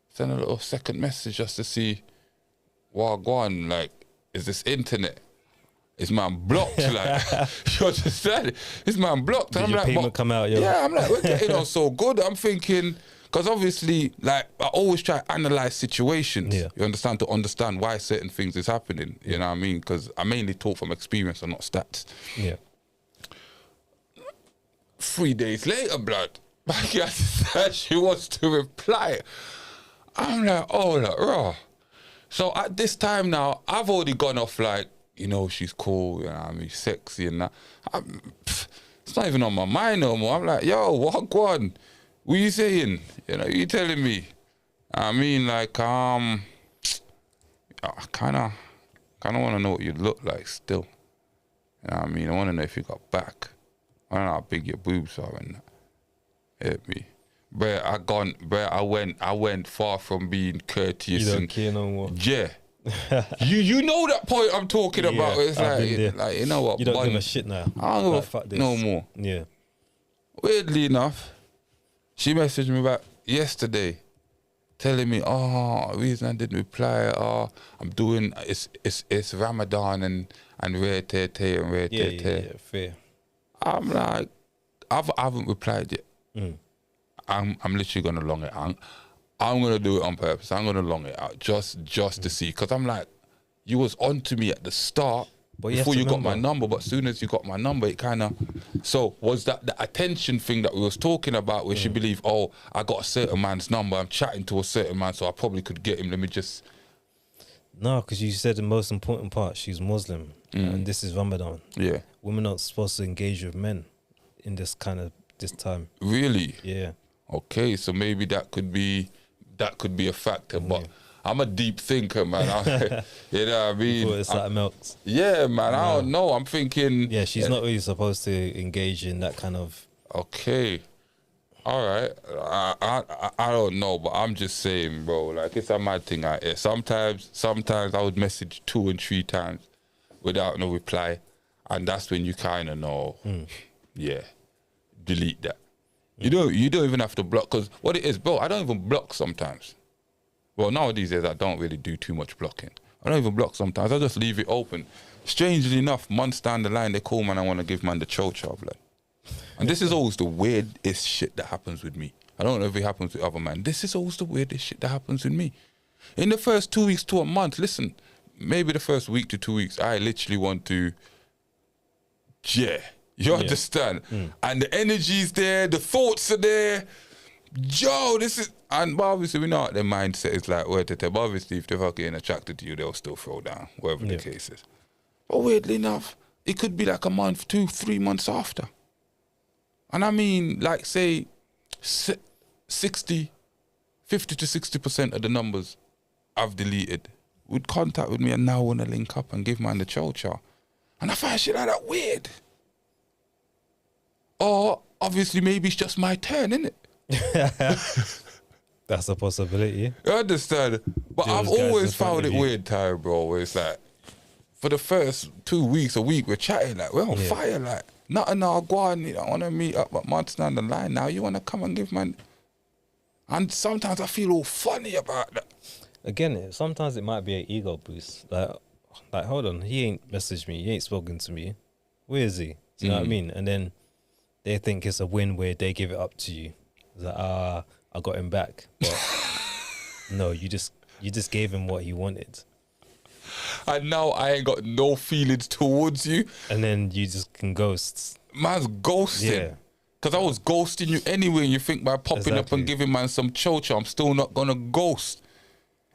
send a little second message just to see what go on, like, is this internet? Is man blocked? Like, you understand? Is man blocked? Did your payment come out? Yeah, I'm like, we're getting on so good. I'm thinking, because obviously, like, I always try to analyze situations. Yeah. You understand? To understand why certain things is happening. You know what I mean? Because I mainly talk from experience and not stats. Yeah. 3 days later, blood, Becky said she wants to reply. I'm like, oh, like, raw. So at this time now, I've already gone off like, she's cool, sexy and that. It's not even on my mind no more. I'm like, yo, what on? What you saying? You telling me? I kind of want to know what you look like still. I want to know if you got back. I don't know how big your boobs are and that. Hit me. But I went far from being courteous. You don't care no more. Yeah. you know that point I'm talking about. It's like, you know what? You don't give a shit now. I don't give fuck a this. no more. Yeah. Weirdly enough, she messaged me back yesterday, telling me, the reason I didn't reply, I'm doing it's Ramadan and rare te and rare te. Yeah, fair. I'm like, I haven't replied yet. I'm literally gonna long it out. I'm gonna do it on purpose. I'm gonna long it out just to see, because I'm like, you was on to me at the start, But you have before to you got my remember- number. But as soon as you got my number, it kind of. So was that the attention thing that we was talking about, where she believed, oh, I got a certain man's number, I'm chatting to a certain man, so I probably could get him. Let me just. No, because you said the most important part. She's Muslim, and this is Ramadan. Yeah. Women aren't supposed to engage with men in this time. Really? Yeah. Okay, so maybe that could be a factor, but I'm a deep thinker, man. You know what I mean? Before it's like milks. Yeah, man. I don't know. I'm thinking. Yeah, she's not really supposed to engage in that kind of. Okay. All right. I don't know, but I'm just saying, bro. Like, it's a mad thing out here. Sometimes I would message 2 and 3 times without no reply, and that's when you kind of know. Yeah, delete that. You don't even have to block, because what it is, bro, I don't even block sometimes. Well, nowadays I don't really do too much blocking. I don't even block sometimes. I just leave it open. Strangely enough, months down the line, they call, man, I want to give man the chow blood. And this is always the weirdest shit that happens with me. I don't know if it happens with other man. This is always the weirdest shit that happens with me. In the first 2 weeks to a month, listen, maybe the first week to 2 weeks, I literally want to, you understand? And the energy's there, the thoughts are there. Joe, this is, and obviously we know what their mindset is like, where to tell. But obviously, if they're fucking attracted to you, they'll still throw down, whatever the case is. But weirdly enough, it could be like a month, 2, 3 months after. And I mean, like, say, 50 to 60% of the numbers I've deleted would contact with me and now want to link up and give man the chow. And I find shit like that weird. Or, obviously, maybe it's just my turn, innit? That's a possibility. You understand? But I've always found it weird, Ty, bro, where it's like, for the first 2 weeks, a week, we're chatting, like, we're on fire, like, nothing now, go on, you don't want to meet up, but months down the line, now you want to come and give man. And sometimes I feel all funny about that. Again, sometimes it might be an ego boost. Like, hold on, he ain't messaged me, he ain't spoken to me. Where is he? Do you know what I mean? And then they think it's a win where they give it up to you. It's like, I got him back. But no, you just gave him what he wanted. And now I ain't got no feelings towards you. And then you just can ghost. Man's ghosting. Yeah. Because I was ghosting you anyway, and you think by popping up Exactly. and giving man some chow, I'm still not going to ghost.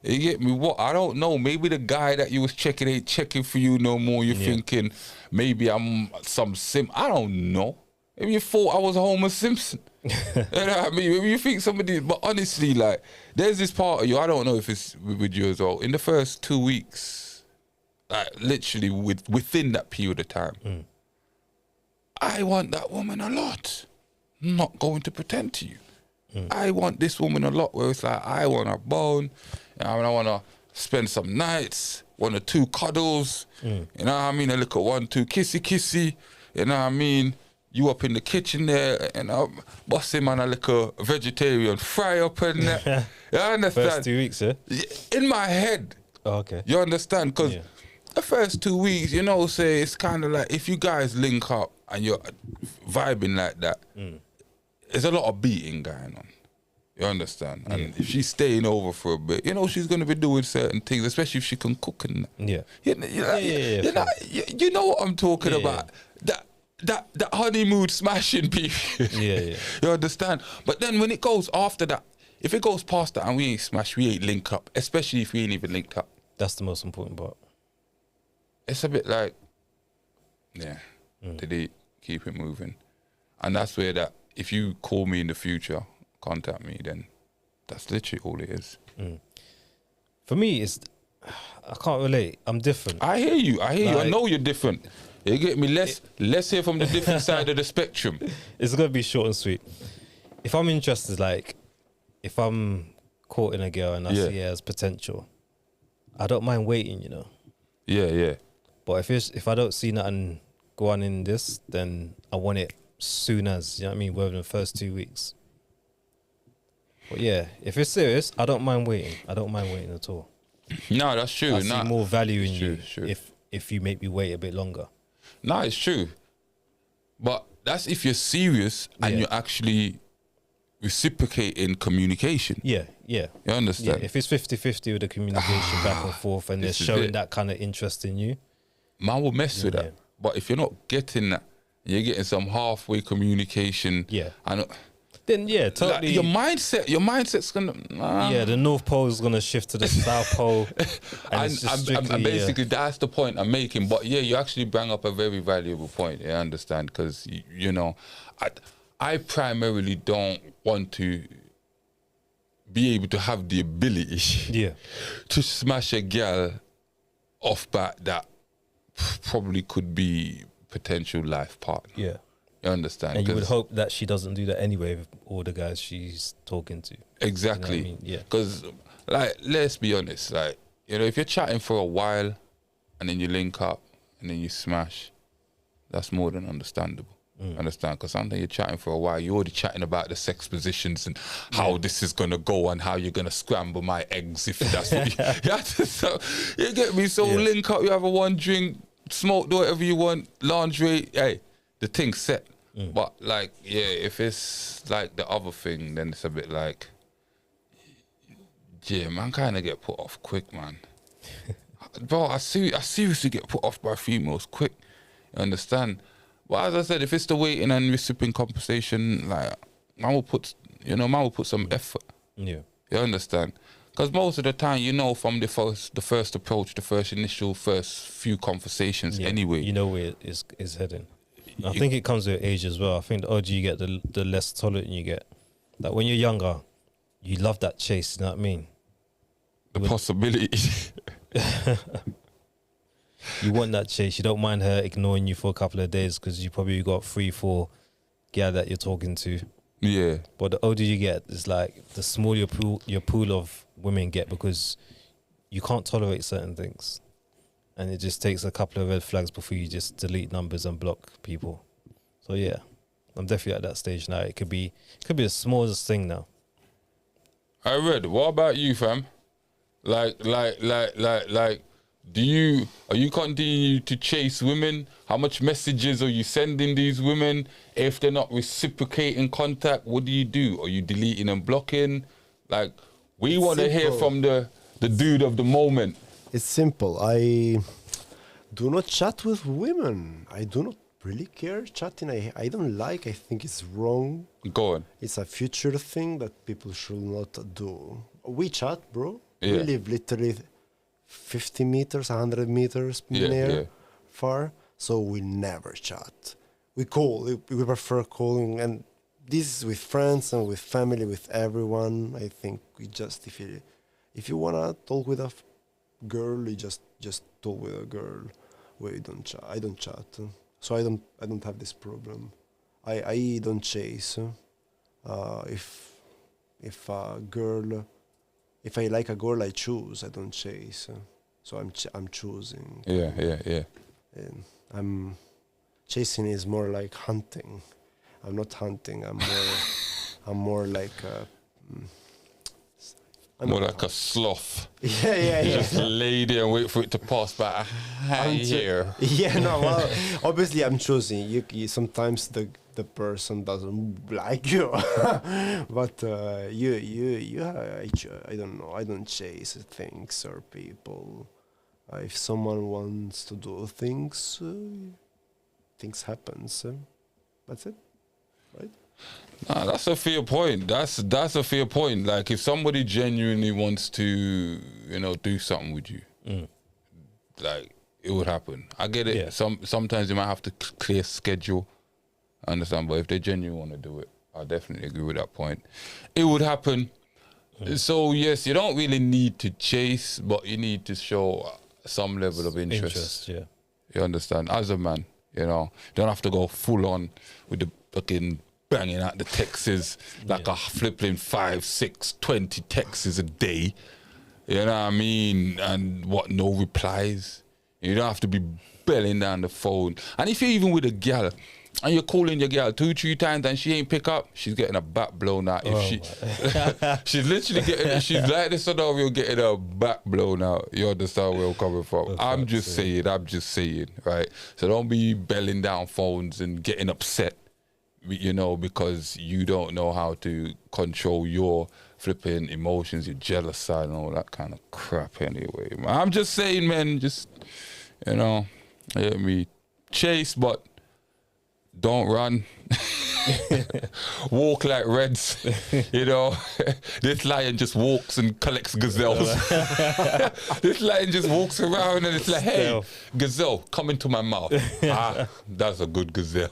You get me? What? I don't know. Maybe the guy that you was checking ain't checking for you no more. You're thinking maybe I'm some sim. I don't know. Maybe you thought I was Homer Simpson. You know what I mean? Maybe you think somebody, but honestly, like, there's this part of you, I don't know if it's with you as well. In the first 2 weeks, like, literally within that period of time, I want that woman a lot. I'm not going to pretend to you. I want this woman a lot, where it's like, I want a bone, I want to spend some nights, 1 or 2 cuddles, you know what I mean? A little 1, 2 kissy, you know what I mean? You up in the kitchen there, and I'm busting man a little vegetarian fry up and that. You understand? First 2 weeks, yeah? In my head. Oh, okay. You understand? Because the first 2 weeks, you know, say it's kind of like, if you guys link up and you're vibing like that, there's a lot of beating going on. You understand? And if she's staying over for a bit, you know, she's going to be doing certain things, especially if she can cook and that. You know what I'm talking about. That honeymoon smashing period. You understand? But then when it goes after that, if it goes past that and we ain't smashed, we ain't link up, especially if we ain't even linked up. That's the most important part. It's a bit like, delete, keep it moving. And that's where that, if you call me in the future, contact me, then that's literally all it is. For me, I can't relate. I'm different. I hear you. I know you're different. You get me? Let's hear from the different side of the spectrum. It's gonna be short and sweet. If I'm interested, like, if I'm caught in a girl and I see her as potential, I don't mind waiting, you know. Yeah. But if I don't see nothing go on in this, then I want it soon as, you know what I mean, within the first 2 weeks. But yeah, if it's serious, I don't mind waiting. I don't mind waiting at all. No, that's true. I see more value in you true. if you make me wait a bit longer. No, it's true. But that's if you're serious and you're actually reciprocating communication. Yeah. You understand? Yeah, if it's 50-50 with the communication back and forth and they're This is showing it. that kind of interest in you, man will mess with that. But if you're not getting that, you're getting some halfway communication. Yeah. And then totally. Like your mindset's gonna. The North Pole is gonna shift to the South Pole, and basically that's the point I'm making. But yeah, you actually bring up a very valuable point. I understand, because you know, I primarily don't want to be able to have the ability to smash a girl off bat that probably could be potential life partner. Yeah. You understand? And you would hope that she doesn't do that anyway with all the guys she's talking to. Exactly. You know what I mean? Yeah. Because, like, let's be honest, like, you know, if you're chatting for a while and then you link up and then you smash, that's more than understandable. Understand? Because sometimes you're chatting for a while, you're already chatting about the sex positions and how this is going to go and how you're going to scramble my eggs if that's what you get me? So link up, you have a one drink, smoke, do whatever you want, lingerie, hey, the thing's set. But like, if it's like the other thing, then it's a bit like, man kind of get put off quick, man. Bro, I seriously get put off by females quick. You understand? But as I said, if it's the waiting and receiving compensation, like, man will put some effort. Yeah. You understand? Because most of the time, you know, from the first approach, the first few conversations anyway. You know where it's heading. I think it comes with age as well. I think the older you get, the less tolerant you get. Like when you're younger, you love that chase, you know what I mean? The possibility. You want that chase. You don't mind her ignoring you for a couple of days because you probably got 3-4 guys that you're talking to. Yeah. But the older you get, it's like the smaller your pool of women get because you can't tolerate certain things. And it just takes a couple of red flags before you just delete numbers and block people. So yeah, I'm definitely at that stage now. It could be the smallest thing now. I read. What about you, fam? Like, are you continuing to chase women? How much messages are you sending these women? If they're not reciprocating contact, what do? Are you deleting and blocking? Like, we want to hear from the dude of the moment. It's simple. I do not chat with women. I do not really care chatting. I don't like. I think it's wrong. Go on. It's a future thing that people should not do. We chat, bro. We live literally 50 meters, 100 meters in the air far. So we never chat. We call. We prefer calling. And this is with friends and with family, with everyone. I think we just, if you want to talk with a girl, you just talk with a girl. Where you don't chat. I don't chat. So I don't have this problem. I don't chase. If I like a girl, I choose. I don't chase. So I'm choosing. Yeah. And chasing is more like hunting. I'm not hunting. I'm more like. More like a sloth. Yeah. Just lay there and wait for it to pass by. Here. Yeah, no. Well, obviously, I'm choosing. You sometimes the person doesn't like you, but I don't know. I don't chase things or people. If someone wants to do things, things happen. That's it, right? Nah, that's a fair point. That's a fair point. Like if somebody genuinely wants to, do something with you, like it would happen. I get it. Yeah. Sometimes you might have to clear schedule. I understand, but if they genuinely want to do it, I definitely agree with that point. It would happen. So yes, you don't really need to chase, but you need to show some level of interest. Yeah, you understand? As a man, you don't have to go full on with the fucking banging out the texts like a flipping 5, 6, 20 texts a day. You know what I mean? And no replies. You don't have to be belling down the phone. And if you're even with a girl and you're calling your girl 2, 3 times and she ain't pick up, she's getting a back blown out. She's literally she's like the scenario getting her back blown out. You understand where I'm coming from? I'm just saying, right? So don't be belling down phones and getting upset, because you don't know how to control your flipping emotions, your jealous side and all that kind of crap anyway. I'm just saying, man, just, You get me? Chase, but don't run. Walk like Reds. You know, this lion just walks and collects gazelles. This lion just walks around and it's like, hey, gazelle, come into my mouth. That's a good gazelle.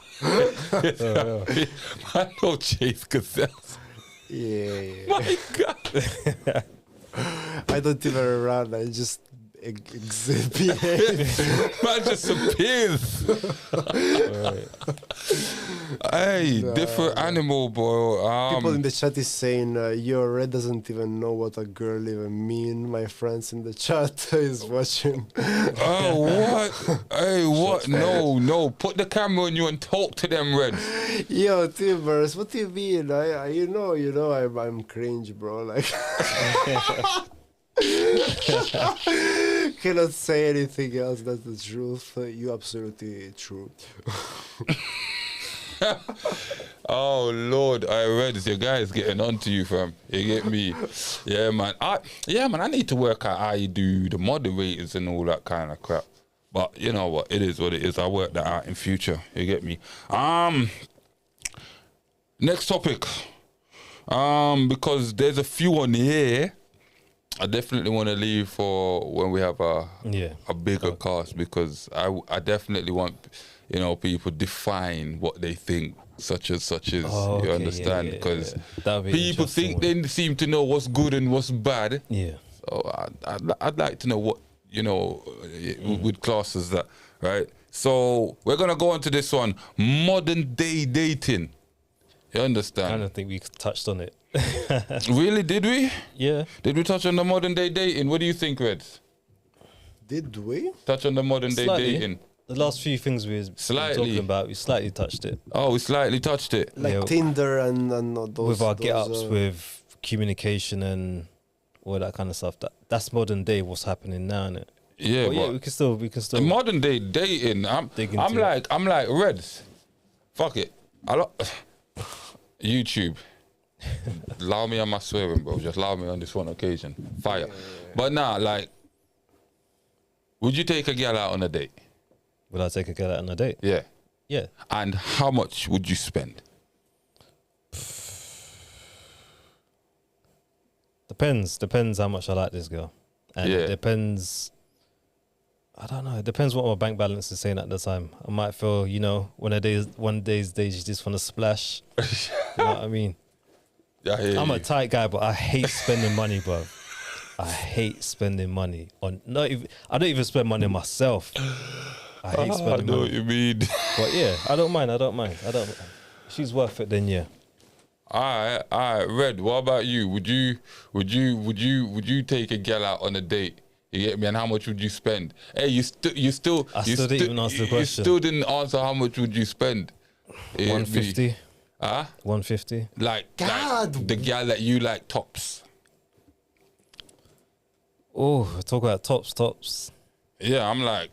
I don't chase gazelles. Yeah. My God. I don't even run. I just exhibit. Man just appears. Hey, different animal, bro. People in the chat is saying, your Red doesn't even know what a girl even mean. My friends in the chat is watching. Oh, what? Hey, what? No. Put the camera on you and talk to them, Red. Yo, Timbers, what do you mean? You know, I'm cringe, bro. Like, cannot say anything else. That's the truth. You absolutely true. Oh Lord, I read your guys getting onto you, fam. You get me? Yeah, man. I need to work out how you do the moderators and all that kind of crap. But you know what? It is what it is. I'll work that out in future. You get me? Next topic. Because there's a few on here. I definitely want to leave for when we have a bigger cast, because I definitely want, people define what they think such as you understand, because people think they seem to know what's good and what's bad. Yeah. So I'd like to know what, with classes that, right? So we're going to go on to this one, modern day dating. You understand? I don't think we touched on it. Really? Did we? Yeah. Did we touch on the modern day dating? What do you think, Reds? Did we? Touch on the modern day dating? The last few things we were talking about, we slightly touched it. Oh, we slightly touched it. Like Tinder and those. With our get-ups, with communication and all that kind of stuff. That's modern day, what's happening now, innit? Yeah, but we can still. The modern day dating, I'm like Reds. Fuck it. YouTube. Allow me on my swearing, bro. Just allow me on this one occasion. Fire. Yeah. But nah, like, would you take a girl out on a date? Would I take a girl out on a date? Yeah. Yeah. And how much would you spend? Depends how much I like this girl. And it depends, I don't know, it depends what my bank balance is saying at the time. I might feel, one day's days you just want to splash. You know what I mean? I'm a tight guy, but I hate spending money, bro. I hate spending money on I don't even spend money on myself. I hate spending money. I know what you mean. But yeah, I don't mind. She's worth it, then yeah. All right, Red. What about you? Would you take a girl out on a date? You get me? And how much would you spend? Hey, you still didn't even answer the question. You still didn't answer how much would you spend? 150. 150. Like the girl that you like tops. Oh, talk about tops. Yeah, I'm like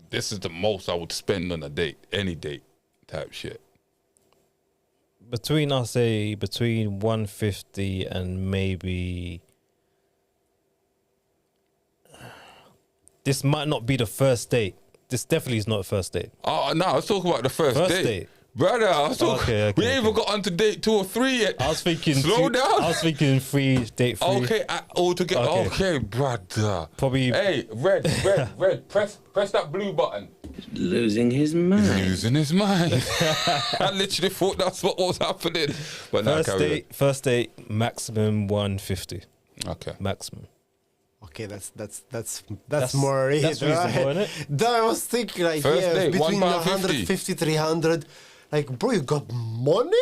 this is the most I would spend on a date, any date type shit. Between 150 and maybe. This might not be the first date. This definitely is not the first date. Oh no, I was talking about the first date. Brother, I was talking. We ain't even got on to date 2 or 3 yet. I was thinking. Slow down. I was thinking date 3. Okay, all together. Okay, brother. Probably. Hey, red. Press that blue button. Losing his mind. Losing his mind. I literally thought that's what was happening. But first date, maximum 150. Okay. Maximum. Okay, that's more it. That's reasonable, isn't it? I was thinking like between 150, 300. Like, bro, you got money?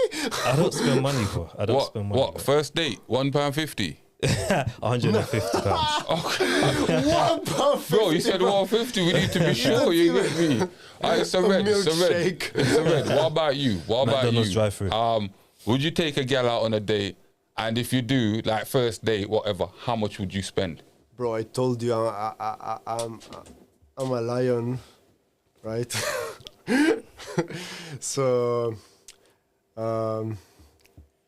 I don't spend money, bro. I don't spend money. What? Bro. First date, £1.50. £150. Okay. £1.50. Bro, you said 150. We need to be sure. You get me? Alright, so red. What about you? McDonald's drive-thru. Would you take a girl out on a date? And if you do, like first date, whatever, how much would you spend? Bro, I told you I'm a lion, right? So,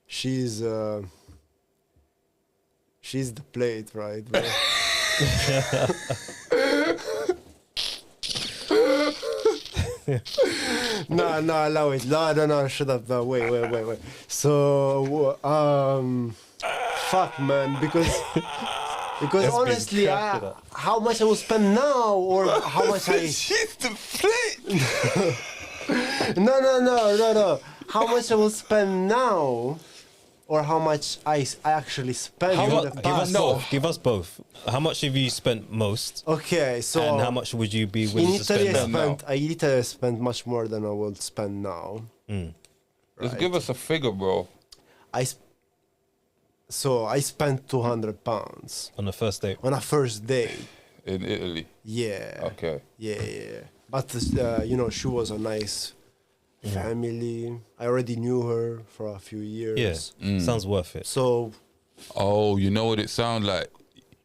she's the plate, right, bro? No, allow it. No, shut up. No, wait. So, fuck, man, because honestly, how much I will spend now, or how much I... She's the flip. No. How much I will spend now, or how much I actually spent in the past? Give us both. How much have you spent most? Okay, so... And how much would you be willing to spend now? I literally spent much more than I will spend now. Just give us a figure, bro. So I spent £200 On the first date? on a first date. In Italy. Yeah. Okay. Yeah. But she was a nice family. I already knew her for a few years. Yeah. Sounds worth it. So. Oh, you know what it sounds like?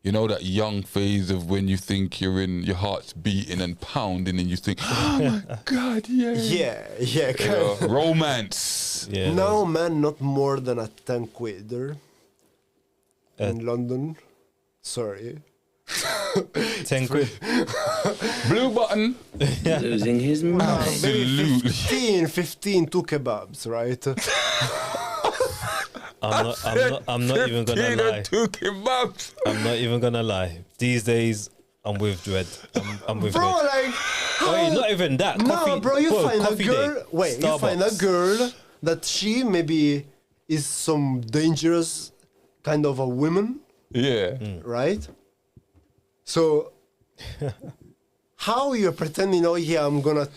You know that young phase of when you think your heart's beating and pounding, and you think, oh my God, yeah. Yeah. Romance. Yeah. Now, man, not more than a 10 quid in London. Sorry. 10 quid. Blue button. Losing his mind. Absolutely. 15 two kebabs, right? I'm not even gonna lie. Two kebabs. I'm not even gonna lie. These days, I'm with Dread. I'm with Bro, Dread. like, Wait, not even that. No, bro, you find a coffee girl. date, Wait, you find a Starbucks. girl that she maybe is some dangerous kind of a woman, Yeah. right? So, how you're pretending? Oh yeah, I'm gonna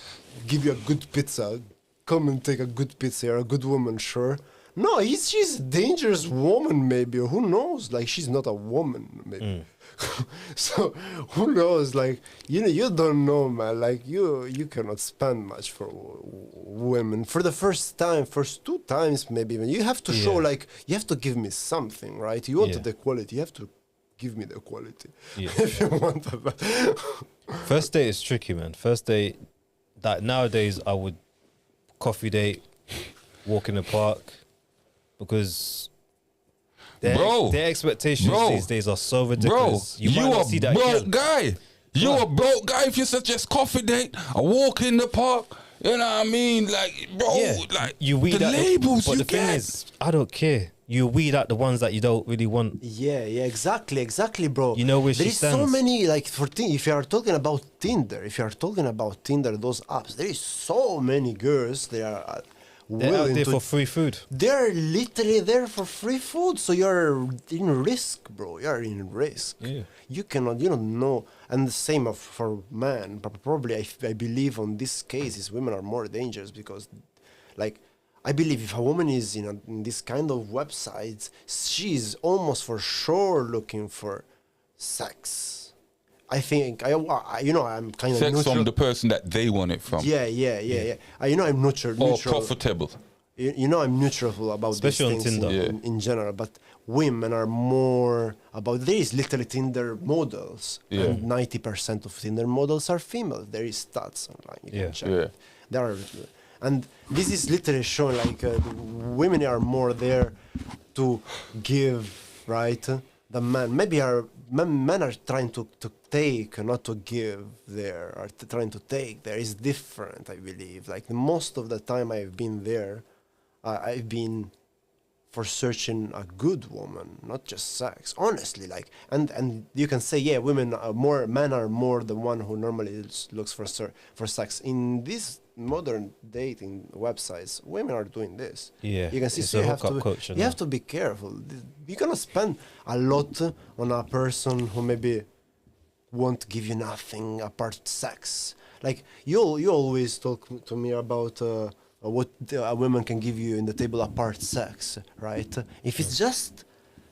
give you a good pizza. Come and take a good pizza. You're a good woman, sure. No, she's a dangerous woman, maybe. Or who knows? Like, she's not a woman, maybe. So, who knows? Like, you don't know, man. Like, you cannot spend much for women. For the first 2 times, maybe even. You have to show, like, you have to give me something, right? You wanted the quality. You have to give me the quality. Yeah. If you want that. First date is tricky, man. First date, that nowadays I would coffee date, walk in the park, because their expectations these days are so ridiculous. Bro, you a broke guy. You a broke guy if you suggest coffee date, a walk in the park. You know what I mean? Like, bro, like you weed the out labels but you the thing get. is, I don't care. You weed out the ones that you don't really want. Yeah, exactly, bro. You know where there she is so stands. many, like, if you are talking about Tinder, those apps, there is so many girls. They are They're out there for free food. They're literally there for free food. So you're in risk, bro. You're in risk. Yeah. You don't know. And the same for men. But probably, I believe on this cases, women are more dangerous because, like, I believe if a woman is in this kind of websites, she's almost for sure looking for sex. I think I'm kind of Sex neutral. from the person that they want it from. Yeah. I'm neutral. Or profitable. I'm neutral about Especially these on things Tinder. in general, but women are more about. There is literally Tinder models, and 90% of Tinder models are female. There is stats online. You can check. Yeah. There are, and this is literally showing like women are more there to give, right? The men men are trying to take, not to give. There are trying to take. There is different, I believe. Like most of the time I've been there, I've been for searching a good woman, not just sex. Honestly, like, and you can say, yeah, men are more the one who normally looks for sex. In these modern dating websites, women are doing this. Yeah, you can see. it's So a you have hookup to culture you now. have to be careful. You're gonna spend a lot on a person who maybe won't give you nothing apart sex. Like you always talk to me about what a woman can give you in the table apart sex, right? If it's just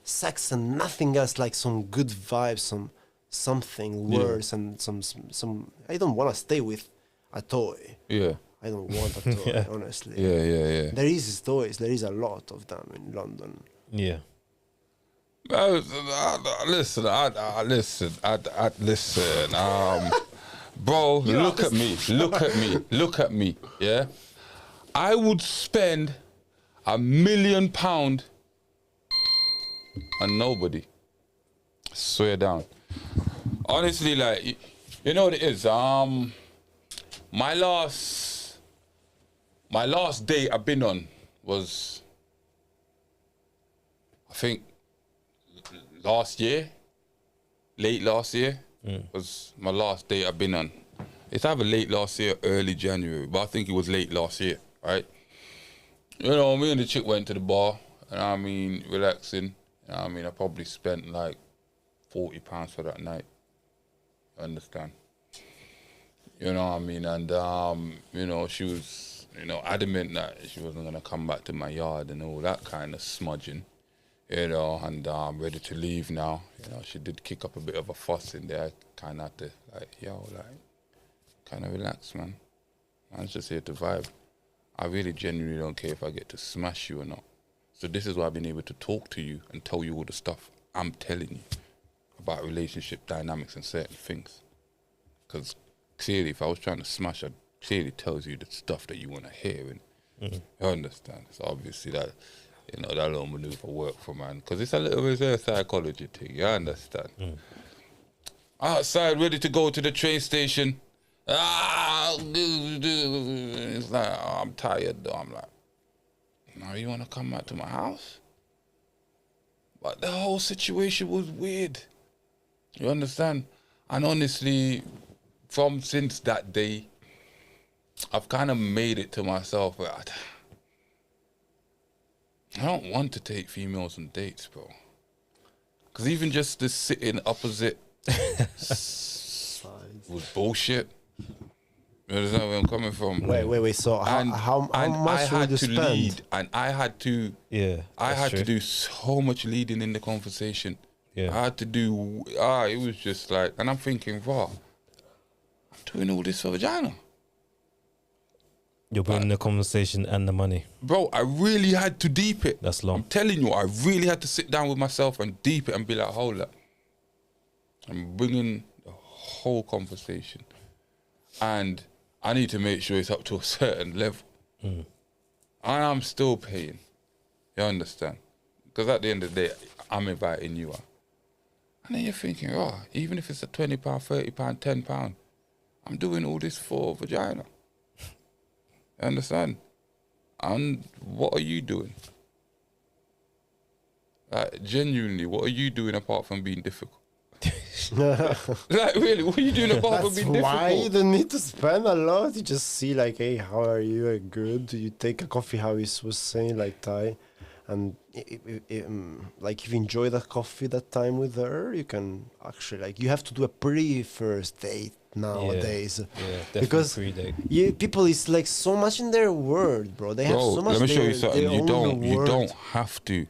sex and nothing else, like some good vibes, something worse, and some. I don't want to stay with a toy. Yeah. I don't want a toy, honestly. Yeah. There is toys. There is a lot of them in London. Yeah. Listen. Bro, look at me. Yeah, I would spend £1 million on nobody. Swear down. Honestly, like, you know what it is. my last date I've been on was, I think, last year, late last year was my last date I've been on. It's either late last year, early January, but I think it was late last year, right? You know, me and the chick went to the bar, and I mean, relaxing. I mean, I probably spent like £40 for that night. Understand? You know what I mean? And, you know, she was, you know, adamant that she wasn't going to come back to my yard and all that kind of smudging, you know, and I'm ready to leave now. You know, she did kick up a bit of a fuss in there. I kind of had to, like, yo, like, kind of relax, man. I was just here to vibe. I really genuinely don't care if I get to smash you or not. So this is why I've been able to talk to you and tell you all the stuff I'm telling you about relationship dynamics and certain things. Because clearly, if I was trying to smash, I'd clearly tells you the stuff that you want to hear. And you understand? So obviously that, you know, that little maneuver worked for man. Because it's a little bit of a psychology thing, you understand? Outside, ready to go to the train station. It's like, oh, I'm tired though. I'm like, now you want to come back to my house? But the whole situation was weird. You understand? And honestly, since that day, I've kind of made it to myself where I don't want to take females on dates, bro. Because even just the sitting opposite was bullshit. You understand where I'm coming from? Wait. So how much would you spend? Lead, and I had to. Yeah, I had to do so much leading in the conversation. Yeah. I had to do. It was just like, and I'm thinking, wow, I'm doing all this for vagina. You're putting the conversation and the money. Bro, I really had to deep it. That's long. I'm telling you, I really had to sit down with myself and deep it and be like, hold up. I'm bringing the whole conversation. And I need to make sure it's up to a certain level. And I'm still paying. You understand? Because at the end of the day, I'm inviting you out. And then you're thinking, oh, even if it's a £20, £30, £10, I'm doing all this for vagina. You understand? And what are you doing? Like, genuinely, what are you doing apart from being difficult? Like, really, what are you doing apart from being difficult? Why you don't need to spend a lot. You just see like, hey, how are you? Good. You take a coffee, how he was saying, like Ty, and like if you enjoy that coffee that time with her, you can actually like, you have to do a pre-first date nowadays. Yeah, because people is like so much in their world, bro. They have so much. Let me show you something. You You don't have to.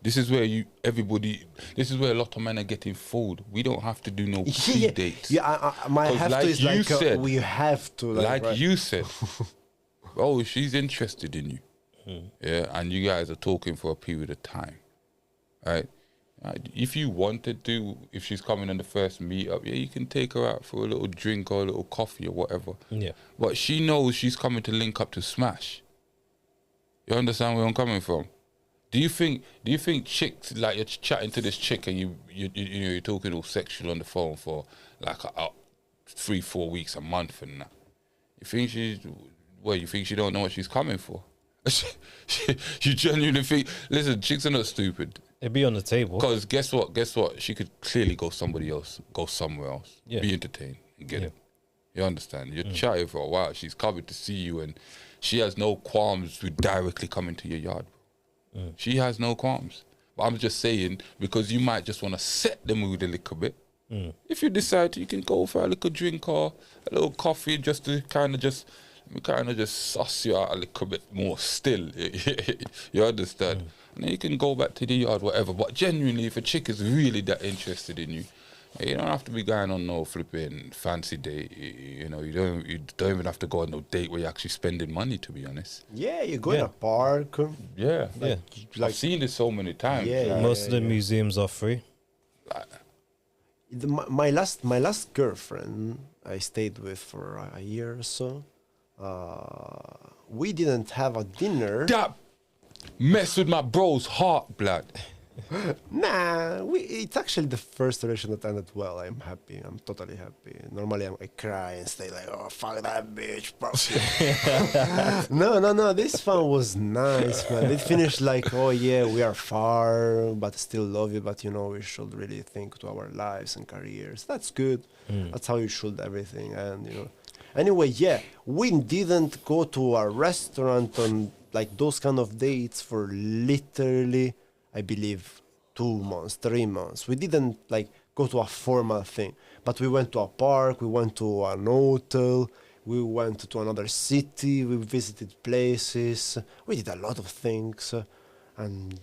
This is where this is where a lot of men are getting fooled. We don't have to do no pre-dates. My have like to is you like said, we have to. Like right? you said, oh, she's interested in you. Yeah, and you guys are talking for a period of time, right? If you wanted to, if she's coming on the first meetup, yeah, you can take her out for a little drink or a little coffee or whatever. Yeah. But she knows she's coming to link up to smash. You understand where I'm coming from? Do you think chicks, like, you're chatting to this chick and you're talking all sexual on the phone for like 3-4 weeks, a month and that? You think you think she don't know what she's coming for? You genuinely think, listen, chicks are not stupid. It'd be on the table. Because guess what? She could clearly go somewhere else, be entertained and get it. You understand? You're chatting for a while. She's coming to see you and she has no qualms with directly coming to your yard. She has no qualms. But I'm just saying, because you might just want to set the mood a little bit. If you decide, you can go for a little drink or a little coffee just to kind of just suss you out a little bit more still. You understand? And then you can go back to the yard, whatever. But genuinely, if a chick is really that interested in you, you don't have to be going on no flipping fancy date. You know, you don't even have to go on no date where you're actually spending money, to be honest. Yeah, you go in a park. Yeah. Like, I've seen this so many times. Yeah, most of the museums are free. My last girlfriend I stayed with for a year or so. We didn't have a dinner. That messed with my bro's heart, blood. Nah, it's actually the first relation that ended well. I'm happy. I'm totally happy. Normally I cry and stay like, oh, fuck that bitch. No. This one was nice, man. It finished like, oh yeah, we are far, but still love you. But we should really think to our lives and careers. That's good. That's how you should everything. And anyway, yeah, we didn't go to a restaurant on like those kind of dates for literally, I believe, 2 months, 3 months. We didn't like go to a formal thing, but we went to a park, we went to an hotel, we went to another city, we visited places, we did a lot of things, and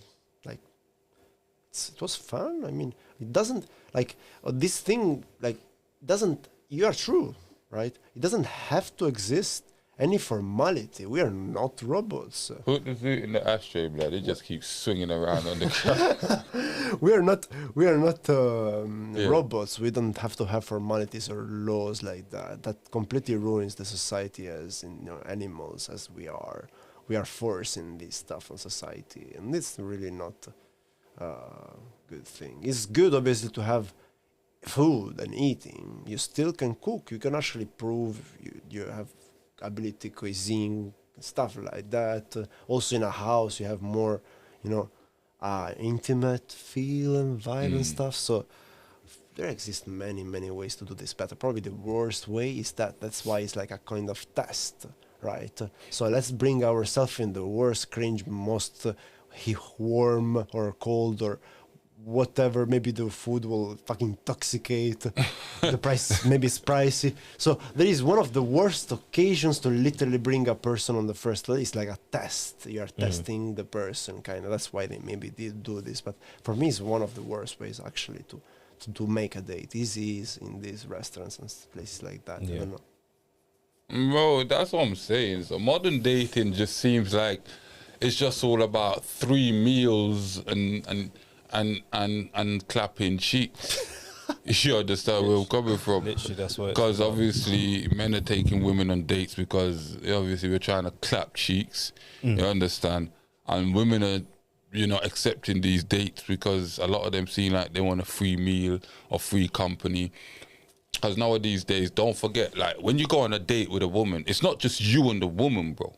like it was fun. I mean, it doesn't like this thing like doesn't. You are true, right? It doesn't have to exist any formality. We are not robots. Put the food in the ashtray, blood. It just keeps swinging around on the ground. We are not robots. We don't have to have formalities or laws like that. That completely ruins the society as animals as we are. We are forcing this stuff on society, and it's really not a good thing. It's good, obviously, to have food and eating. You still can cook. You can actually prove you have ability, cuisine, stuff like that. Also in a house you have more intimate feel and vibe and stuff. So there exist many ways to do this better. Probably the worst way is that's why it's like a kind of test, right? So let's bring ourselves in the worst, cringe, most warm or cold or whatever. Maybe the food will fucking intoxicate. The price maybe it's pricey. So there is one of the worst occasions to literally bring a person on the first place. It's like a test. You are testing the person, kind of. That's why they maybe did do this. But for me, it's one of the worst ways actually to make a date. Easy is in these restaurants and places like that. Yeah. I don't know. Bro, that's what I'm saying. So modern dating just seems like it's just all about 3 meals and clapping cheeks. You understand where I'm coming from? Literally, that's what. Because obviously men are taking women on dates because obviously we're trying to clap cheeks. You understand? And women are, accepting these dates because a lot of them seem like they want a free meal or free company. Because nowadays days, don't forget, like when you go on a date with a woman, it's not just you and the woman, bro.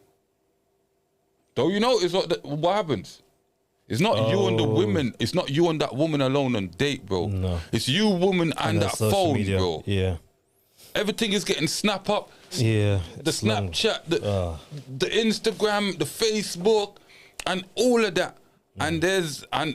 Don't you notice what happens? It's not you and the women. It's not you and that woman alone on date, bro. No. It's you, woman, and that social phone, media. bro. Yeah. Everything is getting snap up. Yeah. The Snapchat, the Instagram, the Facebook, and all of that. And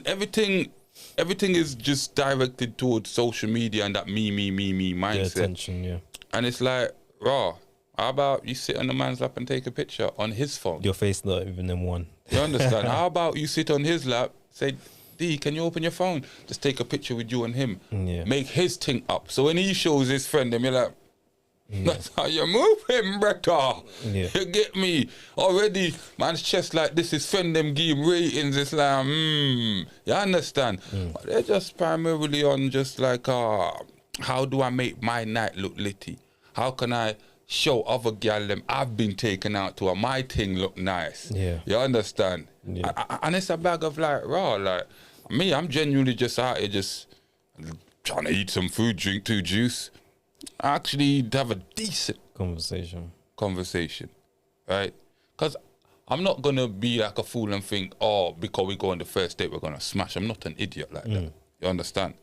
everything is just directed towards social media and that me mindset. The attention, yeah. And it's like, raw. How about you sit on the man's lap and take a picture on his phone? Your face not even in one. You understand? How about you sit on his lap, say, D, can you open your phone? Just take a picture with you and him. Yeah. Make his thing up. So when he shows his friend, then you're like, that's how you move him, brother. Yeah. You get me? Already, man's chest like this, his friend them give him ratings. It's like, you understand? But they're just primarily on just like, how do I make my night look litty? How can I show other gal them I've been taken out to my thing look nice? Yeah. You understand? Yeah. And it's a bag of like raw. Like me, I'm genuinely just out here just trying to eat some food, drink 2 juice. Actually have a decent conversation, right? Because I'm not gonna be like a fool and think, because we go on the first date we're gonna smash. I'm not an idiot like that. You understand?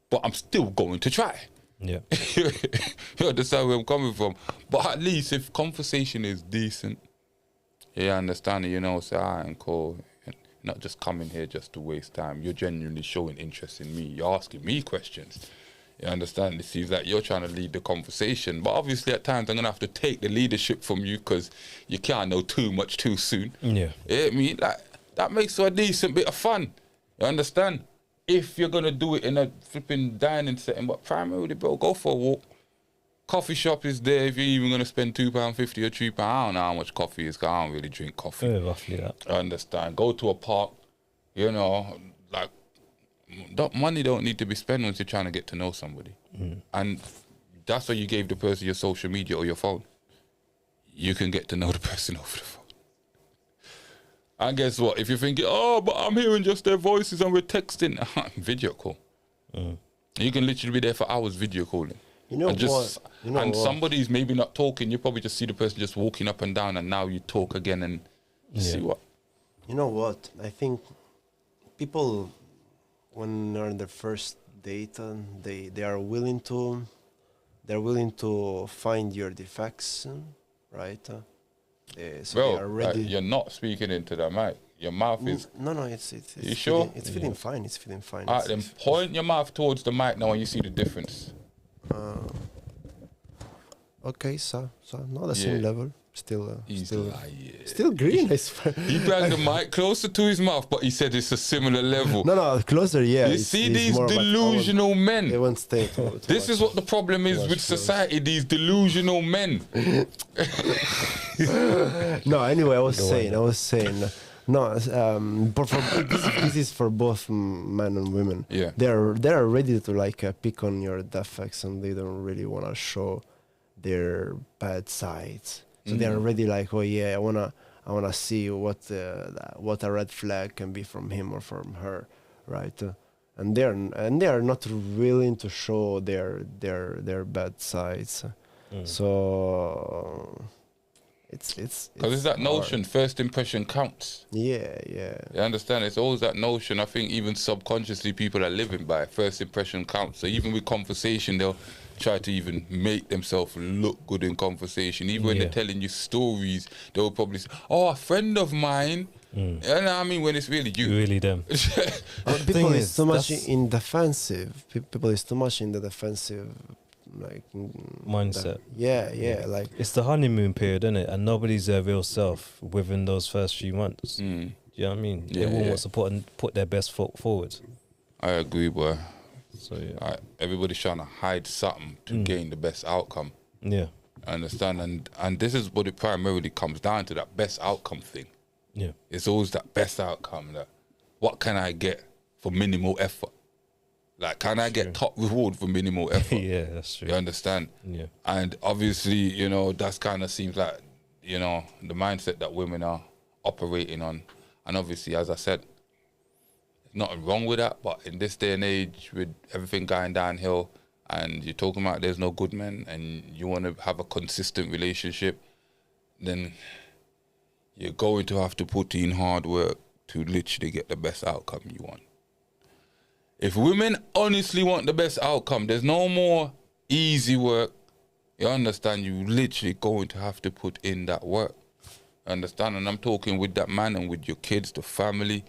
But I'm still going to try. Yeah. You understand where I'm coming from? But at least if conversation is decent, you understand it, say, I'm cool. You're not just coming here just to waste time. You're genuinely showing interest in me. You're asking me questions. You understand? It seems like you're trying to lead the conversation. But obviously at times I'm going to have to take the leadership from you because you can't know too much too soon. Yeah. I mean, that makes for a decent bit of fun. You understand? If you're going to do it in a flipping dining setting, but primarily, bro, go for a walk. Coffee shop is there if you're even going to spend £2.50 or £3. I don't know how much coffee is because I don't really drink coffee. Yeah, roughly that. I understand. Go to a park, like, money don't need to be spent once you're trying to get to know somebody. And that's why you gave the person your social media or your phone. You can get to know the person over the phone. And guess what? If you're thinking, oh, but I'm hearing just their voices and we're texting, video call. You can literally be there for hours video calling. You know and just, what? You know and what? somebody's maybe not talking. You probably just see the person just walking up and down, and now you talk again and see what. You know what? I think people, when they're on their first date, they are willing to, find your defects, right? So Bro, they are ready. you're not speaking into the mic. Your mouth is. No, it's You sure? It's feeling fine. It's feeling fine. All right, then point your mouth towards the mic now, and you see the difference. Okay, so not the same level. Still green. I swear. He brought the mic closer to his mouth, but he said it's a similar level. No, closer. Yeah. You see these delusional men. They won't stay. This is what the problem is with society. These delusional men. No, anyway, I was saying. No, this is for both men and women. Yeah. They're ready to like pick on your defects, and they don't really want to show their bad sides. So they're already like, oh yeah, I wanna see what a red flag can be from him or from her, right? And they're not willing to show their bad sides. So it's because it's that notion, first impression counts. Yeah. You understand? It's always that notion. I think even subconsciously people are living by first impression counts. So even with conversation, they'll try to even make themselves look good in conversation. Even when they're telling you stories, they'll probably say, oh, a friend of mine. You know what I mean? When it's really you. Really them. People is too much in defensive. People is too much in the defensive, like mindset. Yeah. Like it's the honeymoon period, isn't it? And nobody's their real self within those first few months. You know what I mean? Everyone wants to put their best foot forward. I agree, boy. So yeah. Everybody's trying to hide something to gain the best outcome. Yeah. I understand, and this is what it primarily comes down to, that best outcome thing. Yeah. It's always that best outcome, that what can I get for minimal effort? Like, can I get top reward for minimal effort? Yeah, that's true. You understand? Yeah. And obviously, you know, that's kind of seems like, you know, the mindset that women are operating on. And obviously, as I said, nothing wrong with that, but in this day and age, with everything going downhill, and you're talking about there's no good men, and you want to have a consistent relationship, then you're going to have to put in hard work to literally get the best outcome you want. If women honestly want the best outcome, there's no more easy work. You understand? You literally going to have to put in that work. You understand? And I'm talking with that man and with your kids, the family.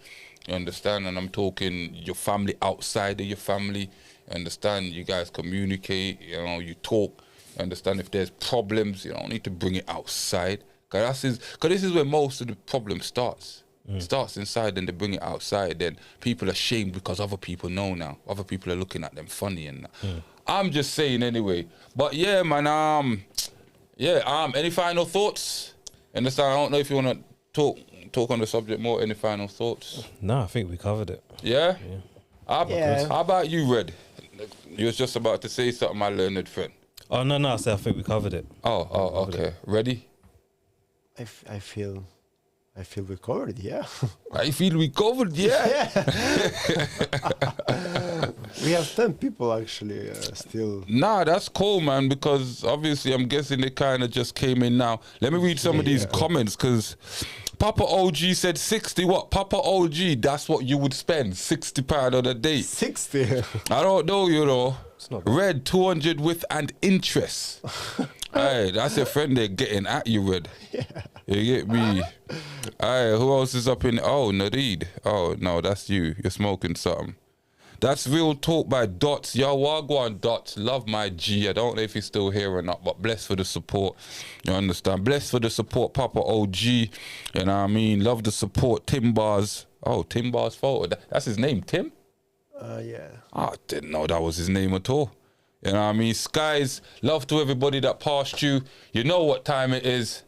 You understand? And I'm talking your family outside of your family. You understand? You guys communicate, you know, you talk. You understand? If there's problems, you don't need to bring it outside. Because this is where most of the problem starts. It starts inside, then they bring it outside. Then people are shamed because other people know now. Other people are looking at them funny and that. I'm just saying anyway. But yeah, man, any final thoughts? Understand? I don't know if you want to talk on the subject more. Any final thoughts? No, I think we covered it. Yeah? Yeah. How about you, Red? You was just about to say something, my learned friend. Oh, no, I said I think we covered it. Oh, okay. Ready? I feel we covered, yeah. I feel we covered, yeah. We have 10 people actually still. Nah, that's cool, man, because obviously I'm guessing they kind of just came in now. Let me read some of these comments, because Papa OG said 60 what? Papa OG, that's what you would spend, £60 on a date. 60? I don't know, you know. Red, 200 with and interest. Hey, that's your friend there getting at you, Red. Yeah. You get me? Hey, who else is up in? Oh, Nadeed. Oh, no, that's you. You're smoking something. That's real talk by Dots. Yo, Wagwan Dots. Love my G. I don't know if he's still here or not, but blessed for the support. You understand? Blessed for the support, Papa OG. You know what I mean? Love the support. Tim Bars. Oh, Tim Bars photo. That's his name, Tim? Yeah. I didn't know that was his name at all. You know what I mean? Skies, love to everybody that passed you. You know what time it is.